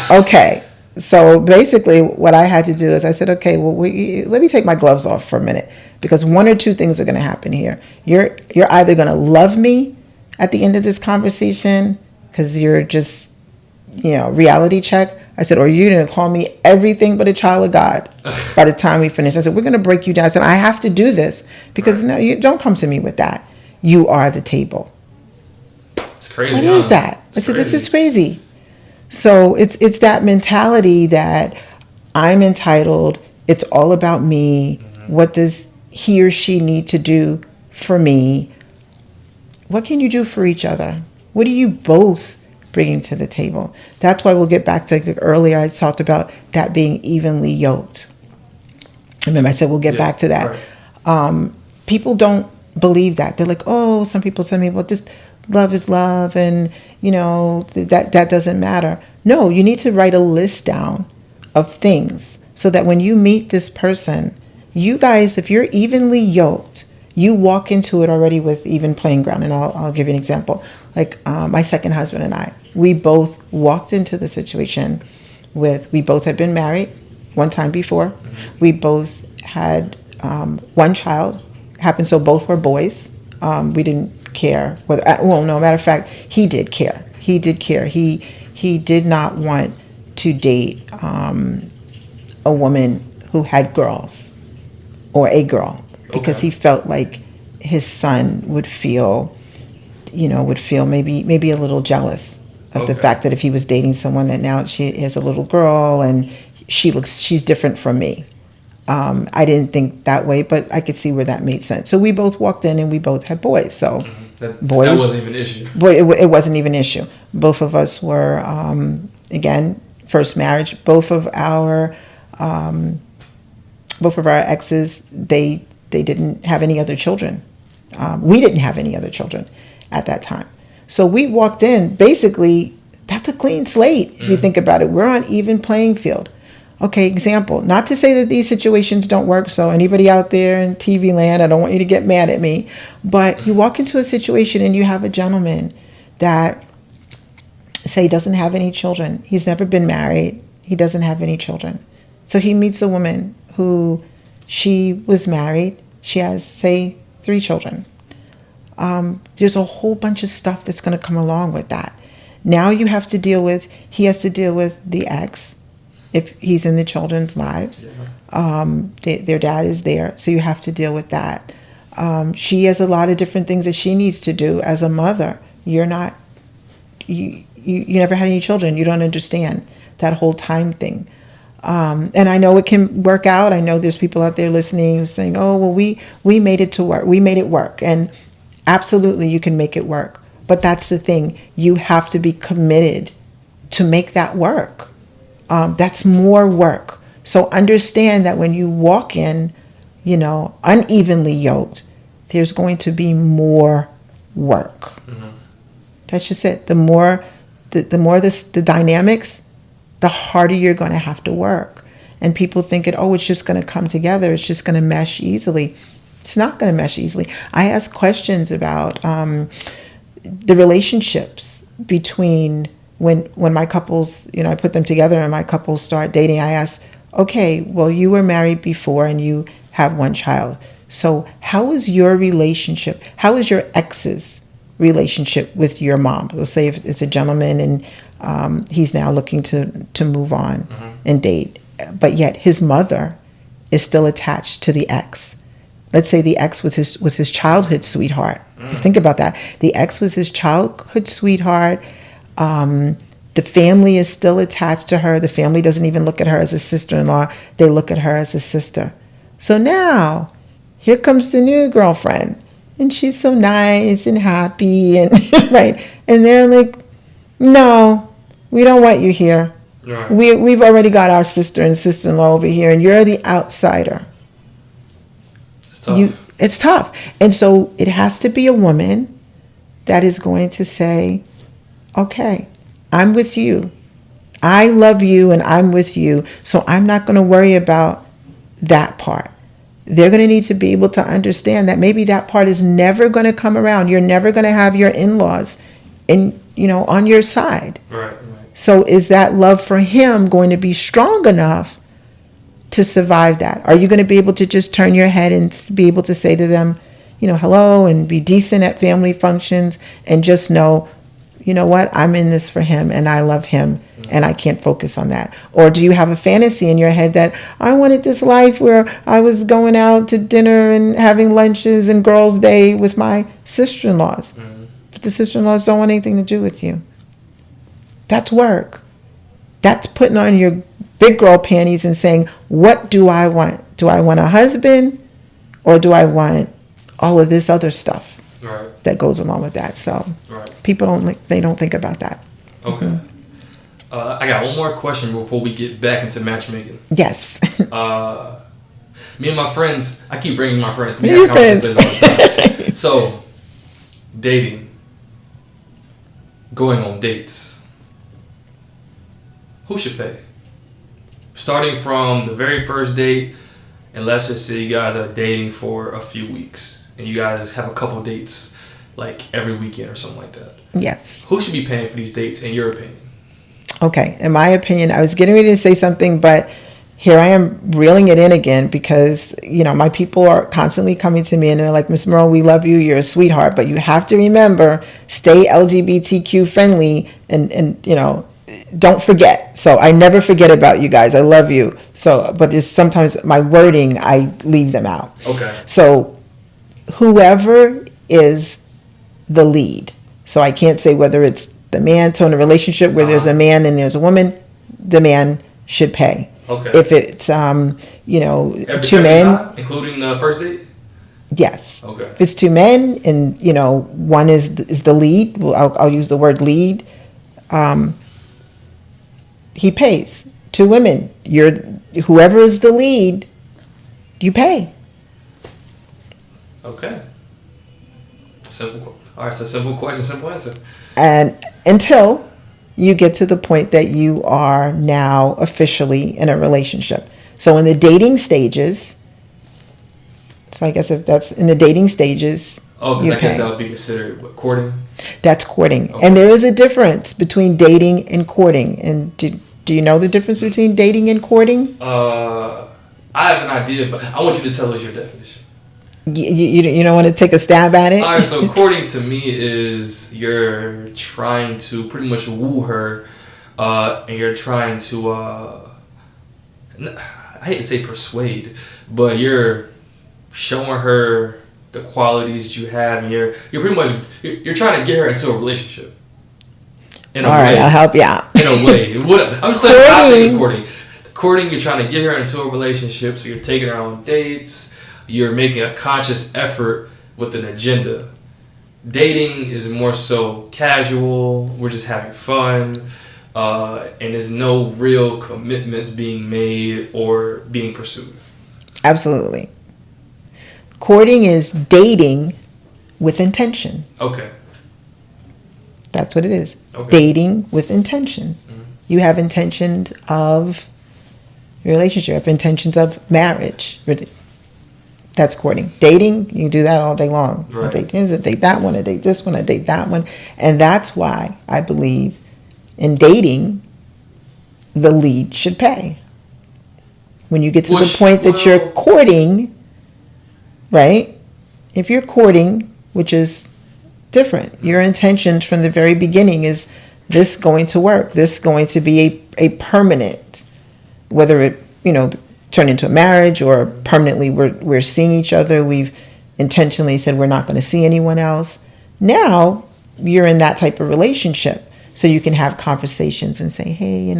Okay. So basically what I had to do is I said, okay, well, let me take my gloves off for a minute, because one or two things are going to happen here. You're either going to love me at the end of this conversation because you're just, reality check. I said, or you're going to call me everything but a child of God by the time we finish. I said, we're going to break you down. I said, I have to do this because no, you don't come to me with that. You are the table.
It's crazy.
What is that? I said, this is crazy. So it's that mentality that I'm entitled. It's all about me. What does he or she need to do for me? What can you do for each other? What are you both bringing to the table? That's why we'll get back to earlier. I talked about that being evenly yoked. Remember, I said we'll get back to that. Right. People don't believe that. They're like, oh, some people tell me, well, just love is love, and that doesn't matter. No, you need to write a list down of things so that when you meet this person, you guys, if you're evenly yoked, you walk into it already with even playing ground. And I'll give you an example. Like my second husband and I, we both walked into the situation we both had been married one time before. We both had one child. Happened so both were boys. We didn't care whether. Well, no. Matter of fact, he did care. He did care. He did not want to date a woman who had girls or a girl because he felt like his son would feel maybe a little jealous of the fact that if he was dating someone that now she has a little girl and she's different from me. I didn't think that way, but I could see where that made sense. So we both walked in and we both had boys. So
that wasn't even an issue.
Boy, it wasn't even an issue. Both of us were, again, first marriage. Both of our exes, they didn't have any other children. We didn't have any other children at that time. So we walked in, basically, that's a clean slate if you think about it. We're on even playing field. Okay, example, not to say that these situations don't work, so anybody out there in TV land, I don't want you to get mad at me, but you walk into a situation and you have a gentleman that, say, doesn't have any children. He's never been married. He doesn't have any children. So he meets a woman who she was married. She has, say, 3 children. There's a whole bunch of stuff that's going to come along with that. Now he has to deal with the ex, if he's in the children's lives. Their dad is there, so you have to deal with that. She has a lot of different things that she needs to do as a mother. You never had any children. You don't understand that whole time thing. And I know it can work out. I know there's people out there listening who's saying, oh, well, we made it to work. We made it work. And absolutely, you can make it work. But that's the thing. You have to be committed to make that work. That's more work. So understand that when you walk in, unevenly yoked, there's going to be more work. That's just it. The more the dynamics, the harder you're going to have to work. And people think it's just going to come together. It's just going to mesh easily. It's not going to mesh easily. I ask questions about the relationships between when my couples, I put them together and my couples start dating. I ask, okay, well, you were married before and you have one child. So how is your relationship? How is your ex's relationship with your mom? Let's say if it's a gentleman and he's now looking to move on and date, but yet his mother is still attached to the ex. Let's say the ex was his childhood sweetheart. Just think about that. The ex was his childhood sweetheart. The family is still attached to her. The family doesn't even look at her as a sister-in-law. They look at her as a sister. So now, here comes the new girlfriend. And she's so nice and happy and right. And they're like, no, we don't want you here. Right. We've already got our sister and sister-in-law over here, and you're the outsider. It's tough. And so it has to be a woman that is going to say, okay, I'm with you. I love you and I'm with you. So I'm not going to worry about that part. They're going to need to be able to understand that maybe that part is never going to come around. You're never going to have your in-laws on your side. Right. So is that love for him going to be strong enough to survive that? Are you going to be able to just turn your head and be able to say to them, hello, and be decent at family functions and just know, you know what, I'm in this for him and I love him and I can't focus on that? Or do you have a fantasy in your head that I wanted this life where I was going out to dinner and having lunches and girls' day with my sister-in-laws? But the sister-in-laws don't want anything to do with you. That's work. That's putting on your big girl panties and saying, what do I want? Do I want a husband, or do I want all of this other stuff that goes along with that? So people don't think about that.
Okay. Mm-hmm. I got one more question before we get back into matchmaking.
Yes.
Me and my friends, I keep bringing my friends.
Your friends.
All the time. So, dating, going on dates, who should pay? Starting from the very first date, and let's just say you guys are dating for a few weeks, and you guys have a couple dates, like every weekend or something like that.
Yes.
Who should be paying for these dates, in your opinion?
Okay, in my opinion, I was getting ready to say something, but here I am reeling it in again because, my people are constantly coming to me and they're like, Miss Meryl, we love you. You're a sweetheart, but you have to remember, stay LGBTQ friendly and don't forget. So I never forget about you guys. I love you. So, but there's sometimes my wording, I leave them out.
Okay.
So whoever is the lead. So I can't say whether it's the man. So in a relationship where there's a man and there's a woman, the man should pay.
Okay.
If it's two men,
time, including the first date.
Yes.
Okay.
If it's two men and one is the lead, well, I'll use the word lead. He pays. Two women, whoever is the lead, you pay.
Okay. Simple. All right. So simple question, simple answer.
And until you get to the point that you are now officially in a relationship. So in the dating stages, so I guess if that's in the dating stages,
because I guess that would be considered courting? That's
courting. Okay. And there is a difference between dating and courting. And do you know the difference between dating and courting?
I have an idea, but I want you to tell us your definition.
You don't want to take a stab at it?
All right, so courting to me is you're trying to pretty much woo her, and you're trying to, I hate to say persuade, but you're showing her the qualities you have, and you're pretty much, you're trying to get her into a relationship. In a
All right,
way.
I'll help you out.
In a way. I'm saying courting. Courting, you're trying to get her into a relationship, so you're taking her on dates. You're making a conscious effort with an agenda. Dating is more so casual. We're just having fun. And there's no real commitments being made or being pursued.
Absolutely. Courting is dating with intention.
Okay.
That's what it is.
Okay.
Dating with intention. Mm-hmm. You have intentions of relationship, you have intentions of marriage. That's courting. Dating, you do that all day long.
Right.
I date him, I date that one, I date this one, I date that one. And that's why I believe in dating, the lead should pay. When you get to the point that you're courting, right? If you're courting, which is different, your intentions from the very beginning is this going to work, this going to be a permanent, whether it, turn into a marriage or permanently we're seeing each other. We've intentionally said we're not going to see anyone else. Now you're in that type of relationship. So you can have conversations and say, hey,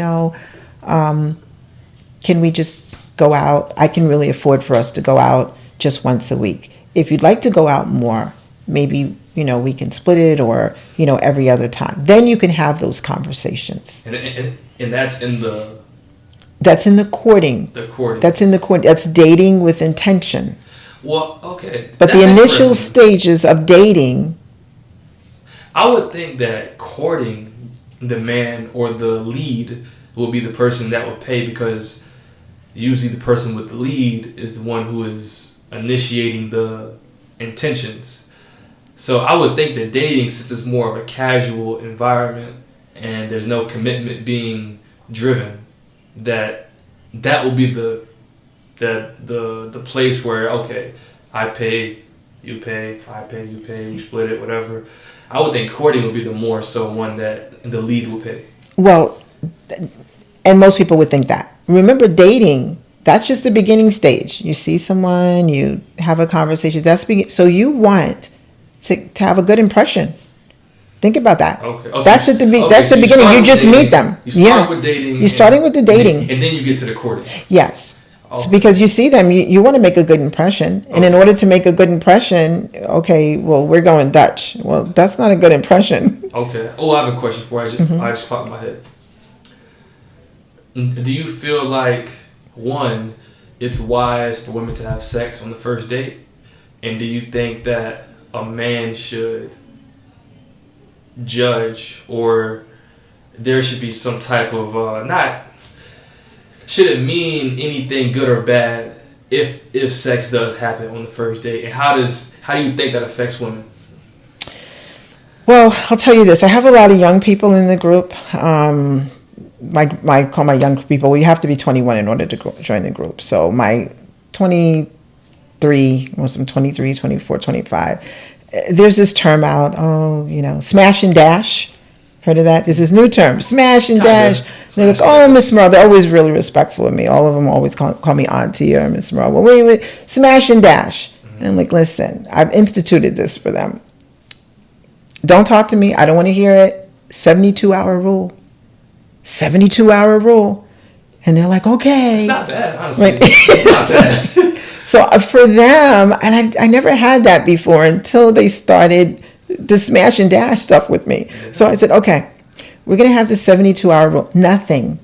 can we just go out? I can really afford for us to go out just once a week. If you'd like to go out more, maybe, we can split it or, every other time. Then you can have those conversations.
And that's in the...
That's in the courting.
The courting.
That's in the courting. That's dating with intention.
Well, okay.
But the initial stages of dating...
I would think that courting, the man or the lead will be the person that will pay, because usually the person with the lead is the one who is initiating the intentions. So I would think that dating, since it's more of a casual environment and there's no commitment being driven, that will be the place where, okay, I pay, you pay, I pay, you pay, we split it, whatever. I would think courting would be the more so one that the lead will pay.
Well, and most people would think that. Remember, dating, that's just the beginning stage. You see someone, you have a conversation. So you want to have a good impression. Think about that.
Okay. Oh, so
that's
you,
at the
okay,
that's
so
the
you
beginning.
start
You
with
just
dating,
meet them.
You start with dating.
You're starting with the dating.
And then you get to the courting.
Yes.
Okay.
So because you see them, you want to make a good impression. And in order to make a good impression, okay, well, we're going Dutch. Well, that's not a good impression.
Okay. Oh, I have a question for you. I just popped in my head. Do you feel like, one, it's wise for women to have sex on the first date? And do you think that a man should judge, or there should be some type of not should it mean anything good or bad if sex does happen on the first date, and how do you think that affects women?
Well, I'll tell you this. I have a lot of young people in the group. I call my young people. Well, you have to be 21 in order to join the group. So my 23, most of them 23, 24, 25. There's this term out, smash and dash. Heard of that? There's this new term, smash and dash. They're like, oh, Miss Meryl. They're always really respectful of me. All of them always call me auntie or Miss Meryl. Well, wait, smash and dash. And I'm like, listen, I've instituted this for them. Don't talk to me. I don't want to hear it. 72-hour rule. 72-hour rule. And they're like, okay.
It's not bad, honestly. It's not bad.
So for them, and I never had that before until they started the smash and dash stuff with me. So I said, okay, we're going to have the 72-hour rule. Nothing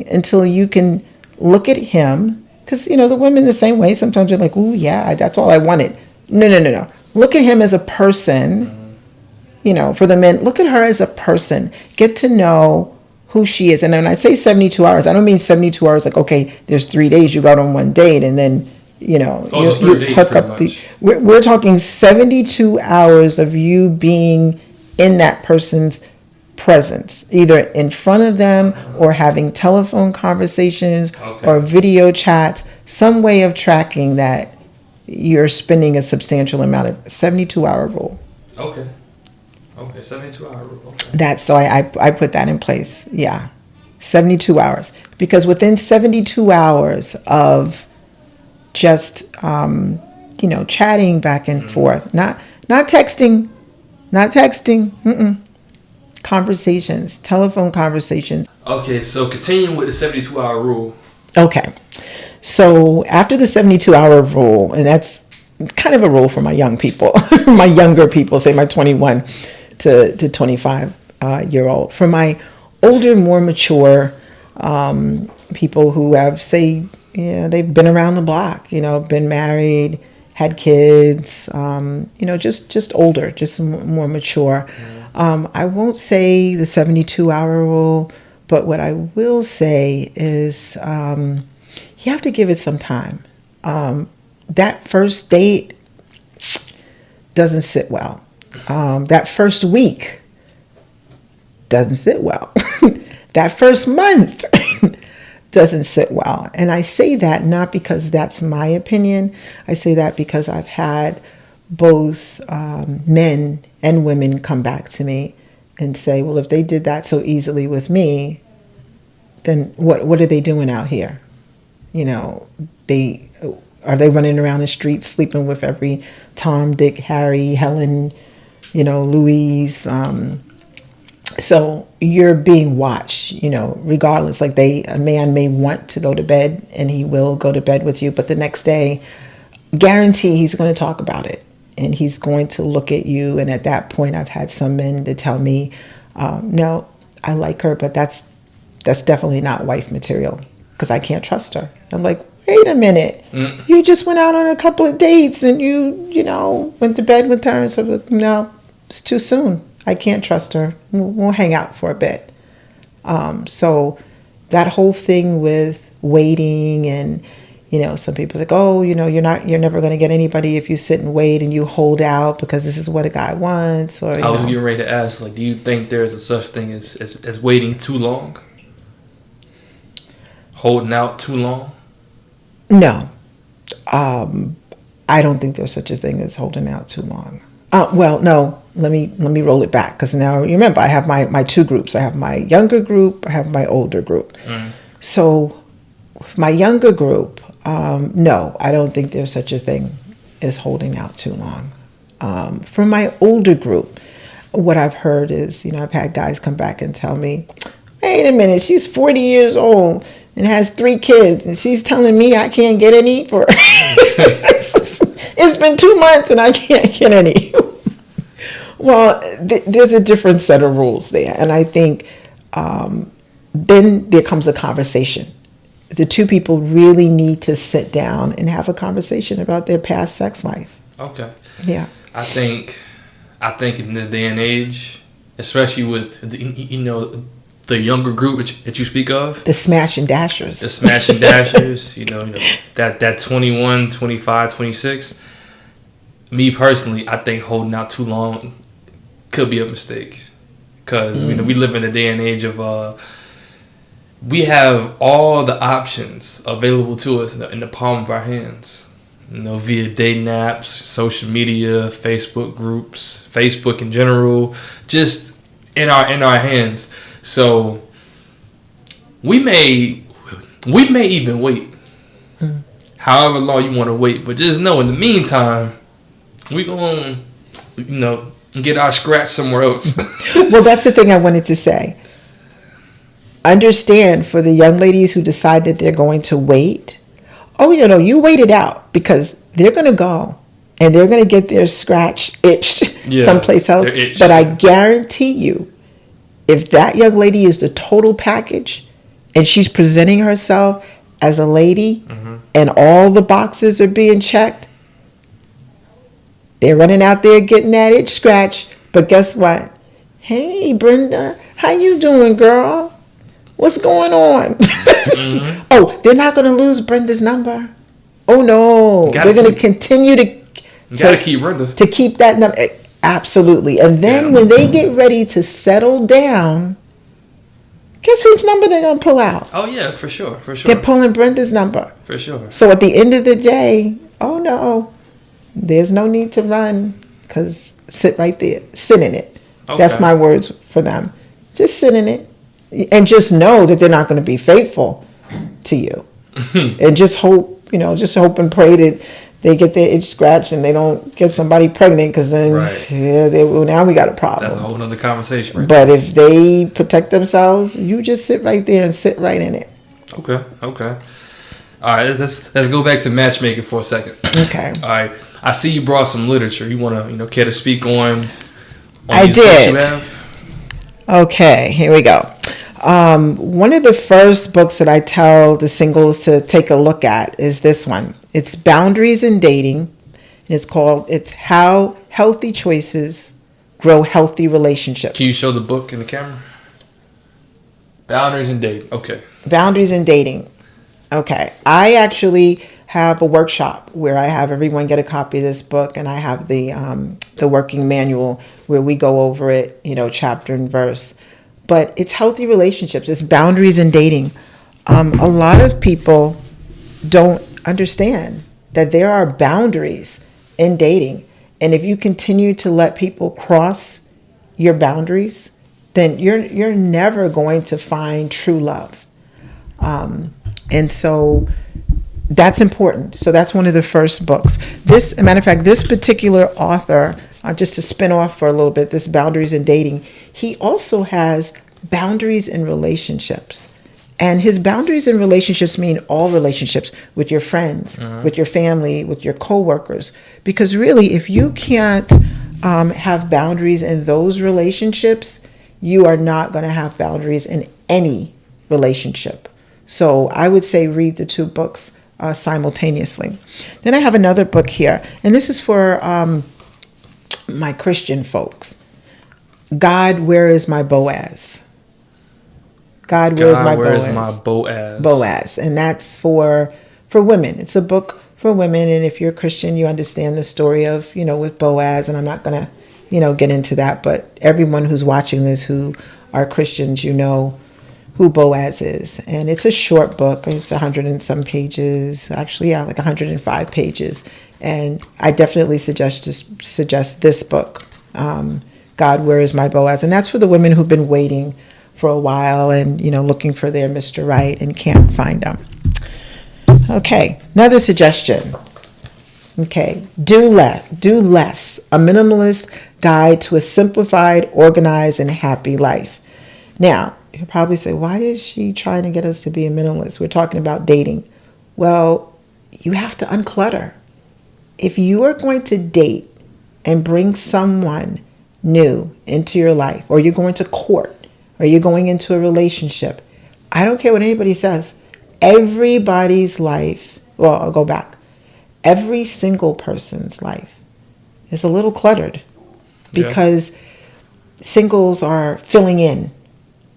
until you can look at him. Because, the women the same way. Sometimes they're like, ooh, yeah, that's all I wanted. No. Look at him as a person. For the men, look at her as a person. Get to know who she is. And when I say 72 hours, I don't mean 72 hours like, okay, there's 3 days, you got on one date, and then, you hook up. We're talking 72 hours of you being in that person's presence, either in front of them or having telephone conversations or video chats, some way of tracking that you're spending a substantial amount of 72-hour rule.
Okay, 72-hour rule. Okay.
That's so I put that in place. Yeah, 72 hours, because within 72 hours of just chatting back and forth, not texting, conversations, telephone conversations.
Okay, so continuing with the 72-hour rule.
Okay, so after the 72-hour rule, and that's kind of a rule for my young people, my younger people, say my 21 to 25 year old. For my older, more mature people who have, say, they've been around the block, been married, had kids, just older, just more mature. I won't say the 72-hour rule, but what I will say is you have to give it some time. That first date doesn't sit well. That first week doesn't sit well. That first month doesn't sit well. And I say that not because that's my opinion. I say that because I've had both men and women come back to me and say, well, if they did that so easily with me, then what are they doing out here? Are they running around the streets sleeping with every Tom, Dick, Harry, Helen, Louise? So you're being watched, regardless. Like a man may want to go to bed and he will go to bed with you, but the next day, guarantee he's going to talk about it and he's going to look at you. And at that point, I've had some men to tell me, no, I like her, but that's definitely not wife material because I can't trust her. I'm like, wait a minute. You just went out on a couple of dates and you went to bed with her. And so, no, it's too soon. I can't trust her. We'll hang out for a bit. So that whole thing with waiting and, some people like, oh, you're never going to get anybody if you sit and wait and you hold out because this is what a guy wants. Or I
was getting ready to ask, do you think there's a such thing as waiting too long? Holding out too long?
No. I don't think there's such a thing as holding out too long. Well, no. Let me roll it back because now remember I have my two groups. I have my younger group. I have my older group. So my younger group, no, I don't think there's such a thing as holding out too long. For my older group, what I've heard is, I've had guys come back and tell me, wait a minute, she's 40 years old and has 3 kids, and she's telling me I can't get any for it's been 2 months and I can't get any. Well, there's a different set of rules there. And I think then there comes a conversation. The two people really need to sit down and have a conversation about their past sex life.
Okay.
Yeah.
I think in this day and age, especially with the younger group that you speak of,
the smash and dashers,
that 21, 25, 26. Me personally, I think holding out too long could be a mistake, because we live in a day and age of we have all the options available to us in the palm of our hands. Via dating apps, social media, Facebook groups, Facebook in general, just in our hands. So we may even wait, however long you want to wait. But just know, in the meantime, we gonna get our scratch somewhere else.
Well, that's the thing I wanted to say. Understand, for the young ladies who decide that they're going to wait. You wait it out, because they're going to go and they're going to get their scratch itched someplace else. But I guarantee you, if that young lady is the total package and she's presenting herself as a lady, and all the boxes are being checked, they're running out there getting that itch scratch. But guess what? Hey, Brenda, how you doing, girl? What's going on? Oh, they're not going to lose Brenda's number. Oh, no. We're going to continue to
keep Brenda.
To keep that number. Absolutely. And then when they get ready to settle down, guess whose number they're going to pull out?
Oh, yeah, for sure.
They're pulling Brenda's number.
For sure.
So at the end of the day, oh, no, there's no need to run, because sit right there. Sit in it. Okay. That's my words for them. Just sit in it. And just know that they're not going to be faithful to you. And just hope and pray that they get their itch scratched and they don't get somebody pregnant, because then now we got a problem.
That's a whole other conversation. Right?
But if they protect themselves, you just sit right there and sit right in it.
Okay. All right, let's go back to matchmaking for a second.
Okay.
All right. I see you brought some literature. You want to care to speak on
I
these
did.
books you have?
Okay, here we go. One of the first books that I tell the singles to take a look at is this one. It's Boundaries in Dating. It's How Healthy Choices Grow Healthy Relationships.
Can you show the book in the camera? Boundaries in Dating. Okay.
Boundaries in Dating. Okay. I actually have a workshop where I have everyone get a copy of this book, and I have the working manual where we go over it, chapter and verse. But it's healthy relationships. It's boundaries in dating. A lot of people don't understand that there are boundaries in dating. And if you continue to let people cross your boundaries, then you're never going to find true love. And so that's important. So that's one of the first books. As a matter of fact, this particular author, just to spin off for a little bit, this Boundaries in Dating, he also has boundaries in relationships. And his boundaries in relationships mean all relationships, with your friends, with your family, with your coworkers. Because really, if you can't have boundaries in those relationships, you are not going to have boundaries in any relationship. So I would say read the two books simultaneously. Then I have another book here, and this is for my Christian folks. God, Where is My Boaz? God, Where is My Boaz? Boaz. And that's for women. It's a book for women, and if you're a Christian, you understand the story of, with Boaz, and I'm not going to, get into that, but everyone who's watching this who are Christians, who Boaz is. And it's a short book. It's 100 and some pages. Actually, like 105 pages. And I definitely suggest this book, God, Where is My Boaz? And that's for the women who've been waiting for a while and, looking for their Mr. Right and can't find them. Okay, another suggestion. Okay, do less. A minimalist guide to a simplified, organized, and happy life. Now, you'll probably say, why is she trying to get us to be a minimalist? We're talking about dating. Well, you have to unclutter. If you are going to date and bring someone new into your life, or you're going to court, or you're going into a relationship, I don't care what anybody says. Everybody's life, well, I'll go back. Every single person's life is a little cluttered because singles are filling in.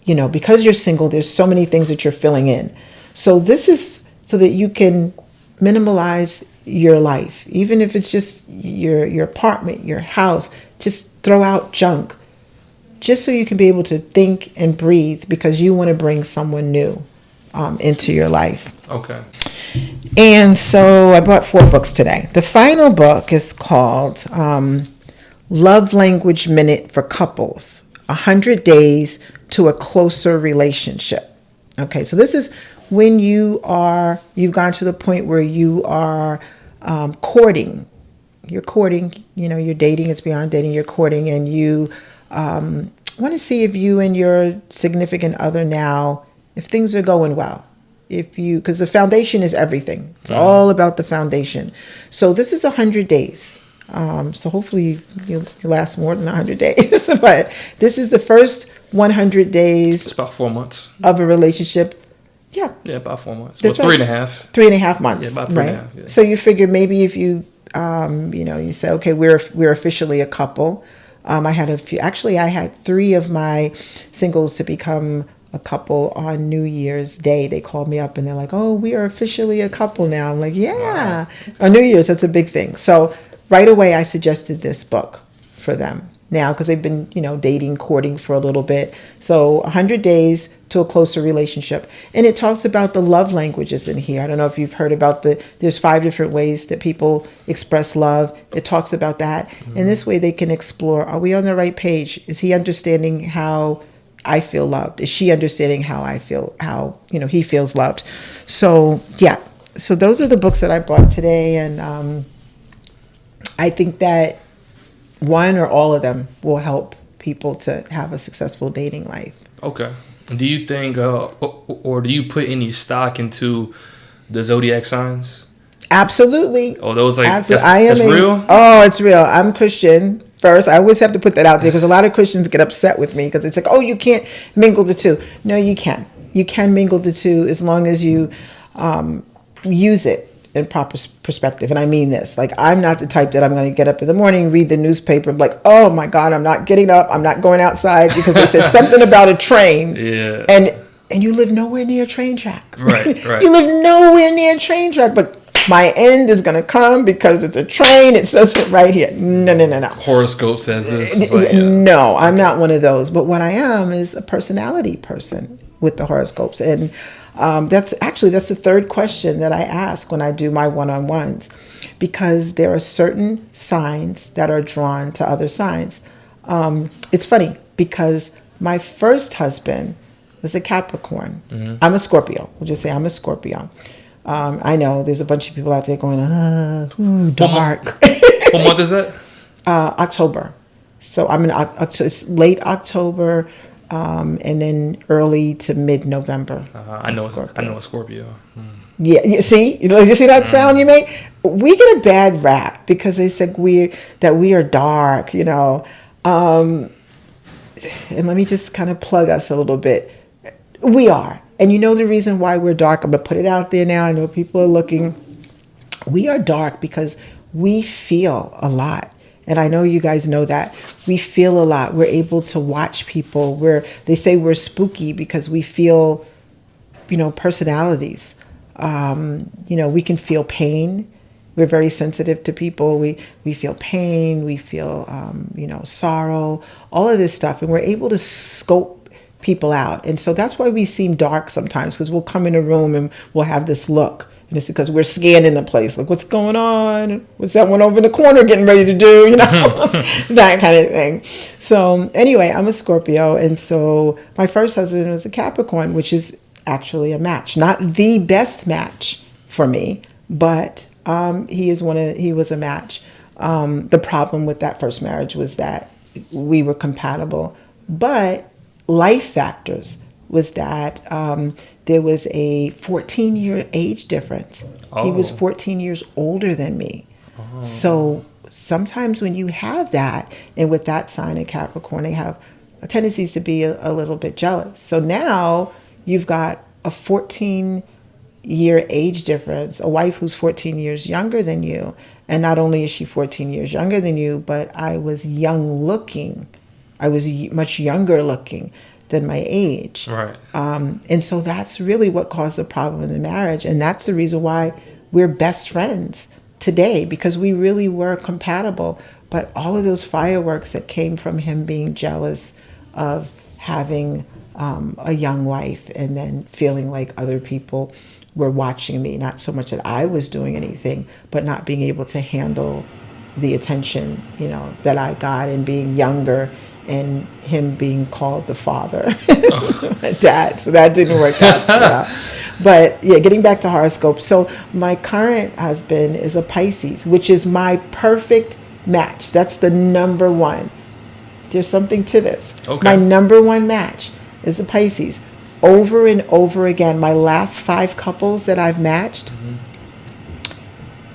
Because you're single, there's so many things that you're filling in. So this is so that you can minimalize your life. Even if it's just your apartment, your house, just throw out junk. Just so you can be able to think and breathe because you want to bring someone new into your life.
Okay.
And so I bought 4 books today. The final book is called Love Language Minute for Couples, 100 Days to a Closer Relationship. Okay, so this is when you've gone to the point where you are courting. You're courting, you're dating, it's beyond dating, you're courting, and you want to see if you and your significant other now, if things are going well. Because the foundation is everything. It's all about the foundation. So this is 100 days. So hopefully you'll last more than 100 days. But this is the first 100 days.
It's about 4 months.
Of a relationship. Yeah.
Yeah, about 4 months.
That's
well,
right.
3.5.
3.5 months.
Yeah, about 3.5. Yeah.
So you figure maybe if you, you say, okay, we're officially a couple. I had 3 of my singles to become a couple on New Year's Day. They called me up and they're like, oh, we are officially a couple now. I'm like, yeah. Wow. On New Year's, that's a big thing. So right away, I suggested this book for them now because they've been, dating, courting for a little bit. So 100 Days to a Closer Relationship. And it talks about the love languages in here. I don't know if you've heard about there's 5 different ways that people express love. It talks about that. Mm-hmm. And this way they can explore, are we on the right page? Is he understanding how I feel loved? Is she understanding how I feel, how, he feels loved? So, yeah. So those are the books that I bought today. And I think that one or all of them will help people to have a successful dating life.
Okay. Do you think, or do you put any stock into the zodiac signs?
Absolutely.
Oh, those that's
real? Oh, it's real. I'm Christian. First, I always have to put that out there because a lot of Christians get upset with me because it's like, oh, you can't mingle the two. No, you can. You can mingle the two as long as you use it in proper perspective. And I mean this. Like, I'm not the type that I'm going to get up in the morning, read the newspaper, and be like, oh my God, I'm not getting up. I'm not going outside because they said something about a train.
Yeah.
And you live nowhere near a train track.
Right.
You live nowhere near a train track, but my end is going to come because it's a train. It says it right here. No.
Horoscope says this.
No, I'm not one of those. But what I am is a personality person with the horoscopes. And that's the third question that I ask when I do my one-on-ones, because there are certain signs that are drawn to other signs. It's funny because my first husband was a Capricorn. Mm-hmm. I'm a Scorpio. We'll just say I'm a Scorpio. I know there's a bunch of people out there going, dark.
What month is that?
October. So I'm in October. It's late October, and then early to mid-November.
I know a Scorpio.
Yeah. You see that sound you make? We get a bad rap because they said we are dark. And let me just kind of plug us a little bit. We are. And the reason why we're dark, I'm going to put it out there now. I know people are looking. We are dark because we feel a lot. And I know you guys know that. We feel a lot. We're able to watch people. They say we're spooky because we feel, personalities. We can feel pain. We're very sensitive to people. We feel pain. We feel, sorrow, all of this stuff. And we're able to scope people out. And so that's why we seem dark sometimes, because we'll come in a room and we'll have this look. And it's because we're scanning the place. Like, what's going on? What's that one over in the corner getting ready to do? That kind of thing. So anyway, I'm a Scorpio. And so my first husband was a Capricorn, which is actually a match. Not the best match for me, but he was a match. The problem with that first marriage was that we were compatible. But life factors was that there was a 14-year age difference. He was
Oh.
14 years older than me. So sometimes when you have that, and with that sign in Capricorn, they have a tendency to be a little bit jealous. So now you've got a 14-year age difference, a wife who's 14 years younger than you. And not only is she 14 years younger than you, but I was young looking. I was much younger looking than my age.
Right.
And so that's really what caused the problem in the marriage. And that's the reason why we're best friends today, because we really were compatible. But all of those fireworks that came from him being jealous of having a young wife, and then feeling like other people were watching me, not so much that I was doing anything, but not being able to handle the attention, that I got, and being younger, and him being called the father, dad. So that didn't work out too well. But yeah, getting back to horoscope. So my current husband is a Pisces, which is my perfect match. That's the number one. There's something to this.
Okay.
My number one match is a Pisces. Over and over again, my last 5 couples that I've matched,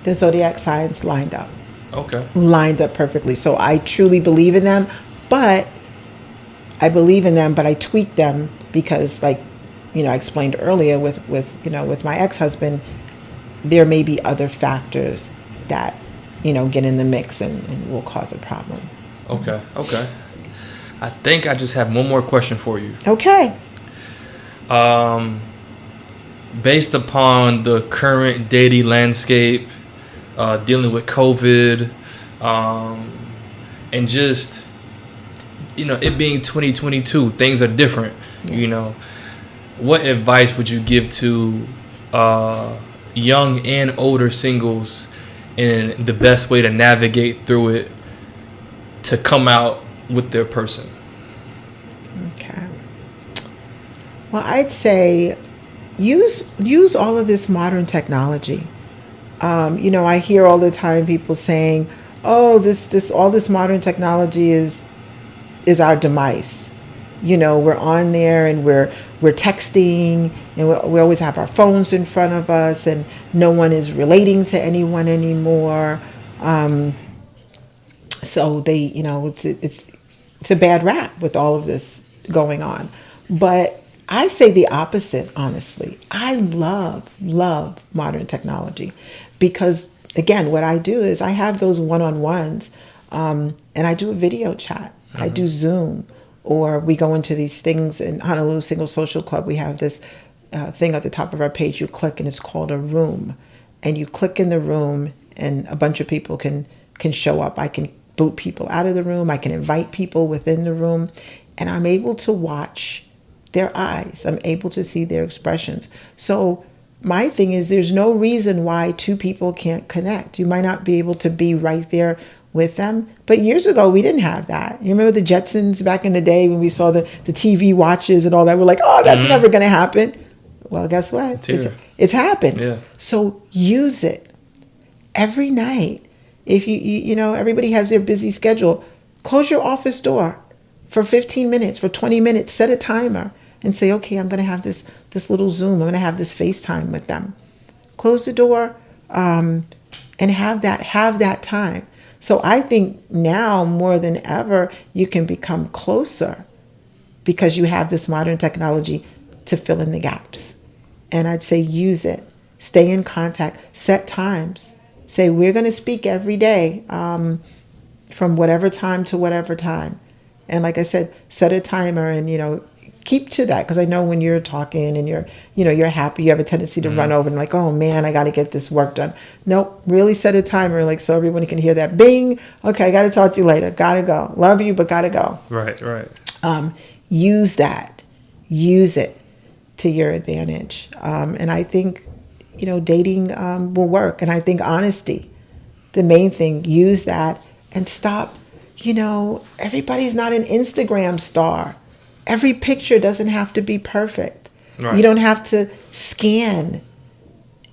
the zodiac signs lined up.
Okay.
Lined up perfectly. So I truly believe in them, but I tweak them because, like, I explained earlier with my ex-husband, there may be other factors that, get in the mix and will cause a problem.
Okay. I think I just have one more question for you.
Okay.
Based upon the current dating landscape, dealing with COVID, and just, it being 2022, things are different.
Yes.
What advice would you give to young and older singles, and the best way to navigate through it to come out with their person?
Okay. Well, I'd say use all of this modern technology. I hear all the time people saying, "Oh, this all this modern technology is our demise." We're on there and we're texting, and we always have our phones in front of us, and no one is relating to anyone anymore. So they, it's a bad rap with all of this going on. But I say the opposite, honestly. I love modern technology, because, again, what I do is I have those one-on-ones, and I do a video chat. I do Zoom, or we go into these things in Honolulu Single Social Club. We have this thing at the top of our page. You click, and it's called a room. And you click in the room, and a bunch of people can show up. I can boot people out of the room. I can invite people within the room. And I'm able to watch their eyes. I'm able to see their expressions. So my thing is, there's no reason why 2 people can't connect. You might not be able to be right there with them, but years ago we didn't have that. You remember the Jetsons back in the day when we saw the TV watches and all that? We're like, oh, that's never going to happen. Well, guess what? It's happened.
Yeah.
So use it every night. If you everybody has their busy schedule, close your office door for 15 minutes, for 20 minutes, set a timer and say, okay, I'm going to have this little Zoom. I'm going to have this FaceTime with them. Close the door and have that time. So I think now more than ever, you can become closer because you have this modern technology to fill in the gaps. And I'd say use it. Stay in contact. Set times. Say, we're going to speak every day from whatever time to whatever time. And like I said, set a timer and, keep to that. Because I know when you're talking and you're happy, you have a tendency to run over and like, oh man, I got to get this work done. Nope, really set a timer, like, so everyone can hear that bing. Okay, I got to talk to you later. Got to go. Love you, but got to go.
Right.
Use that. Use it to your advantage. And I think, dating will work. And I think honesty, the main thing, use that and stop. Everybody's not an Instagram star. Every picture doesn't have to be perfect. Right. You don't have to scan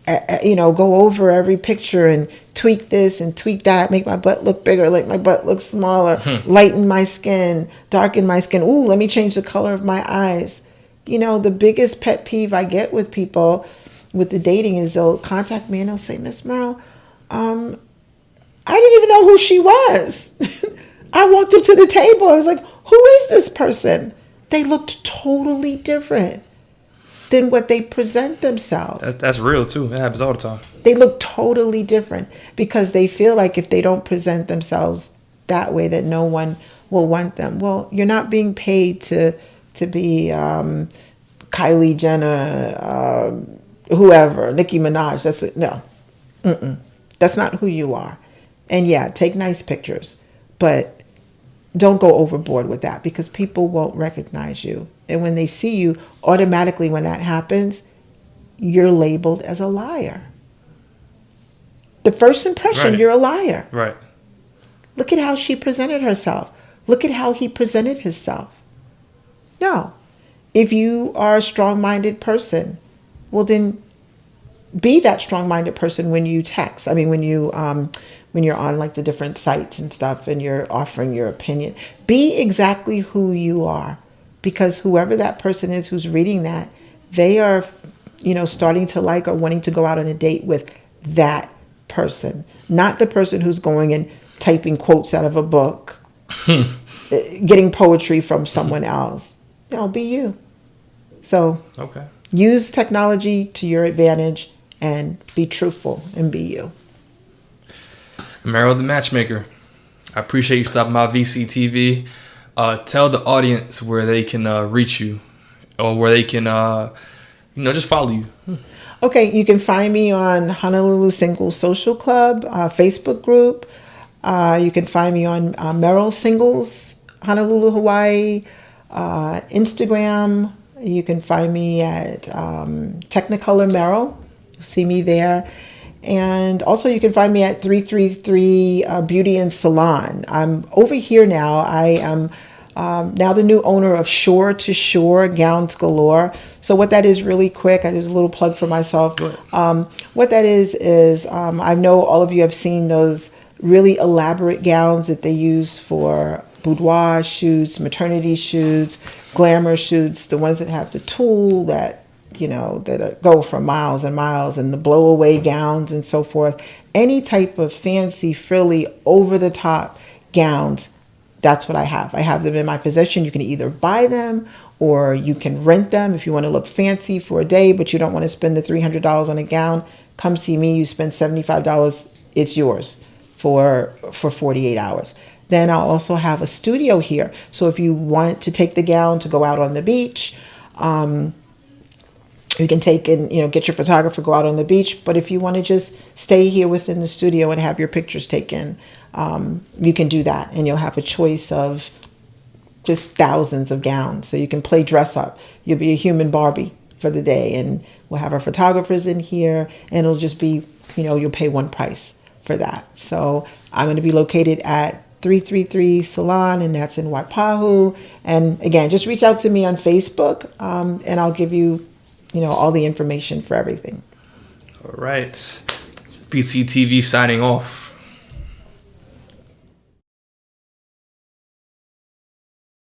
go over every picture and tweak this and tweak that, make my butt look bigger, make my butt look smaller, lighten my skin, darken my skin. Ooh, let me change the color of my eyes. The biggest pet peeve I get with people with the dating is they'll contact me and they'll say, Miss Meryl, I didn't even know who she was. I walked up to the table. I was like, who is this person? They looked totally different than what they present themselves.
That's real too. It happens all the time.
They look totally different because they feel like if they don't present themselves that way, that no one will want them. Well, you're not being paid to be Kylie Jenner, whoever, Nicki Minaj. No. That's not who you are. And yeah, take nice pictures, but don't go overboard with that because people won't recognize you. And when they see you, automatically when that happens, you're labeled as a liar. The first impression,
Right.
You're a liar.
Right.
Look at how she presented herself. Look at how he presented himself. No. If you are a strong-minded person, well then be that strong-minded person when you text. I mean, when you're on like the different sites and stuff and you're offering your opinion, be exactly who you are, because whoever that person is who's reading that, they are, starting to like or wanting to go out on a date with that person, not the person who's going and typing quotes out of a book, getting poetry from someone else. Be you. So
Okay.
use technology to your advantage and be truthful and be you.
Meryl the Matchmaker, I appreciate you stopping by VCTV. Tell the audience where they can reach you or where they can, just follow you.
Okay, you can find me on Honolulu Singles Social Club Facebook group. You can find me on Meryl Singles, Honolulu, Hawaii, Instagram. You can find me at Technicolor Meryl. You'll see me there. And also you can find me at 333 Beauty and Salon. I'm over here now. I am now the new owner of Shore to Shore Gowns Galore. So what that is, really quick, I just a little plug for myself. What that is I know all of you have seen those really elaborate gowns that they use for boudoir shoots, maternity shoots, glamour shoots, the ones that have the tulle that go for miles and miles, and the blow away gowns and so forth. Any type of fancy, frilly, over the top gowns, that's what I have. I have them in my possession. You can either buy them or you can rent them if you want to look fancy for a day, but you don't want to spend the $300 on a gown. Come see me. You spend $75. It's yours for 48 hours. Then I'll also have a studio here. So if you want to take the gown to go out on the beach, you can take and get your photographer, go out on the beach. But if you want to just stay here within the studio and have your pictures taken, you can do that, and you'll have a choice of just thousands of gowns. So you can play dress up. You'll be a human Barbie for the day, and we'll have our photographers in here, and it'll just be you'll pay one price for that. So I'm going to be located at 333 Salon, and that's in Waipahu. And again, just reach out to me on Facebook, and I'll give you all the information for everything.
All right. VCTV signing off.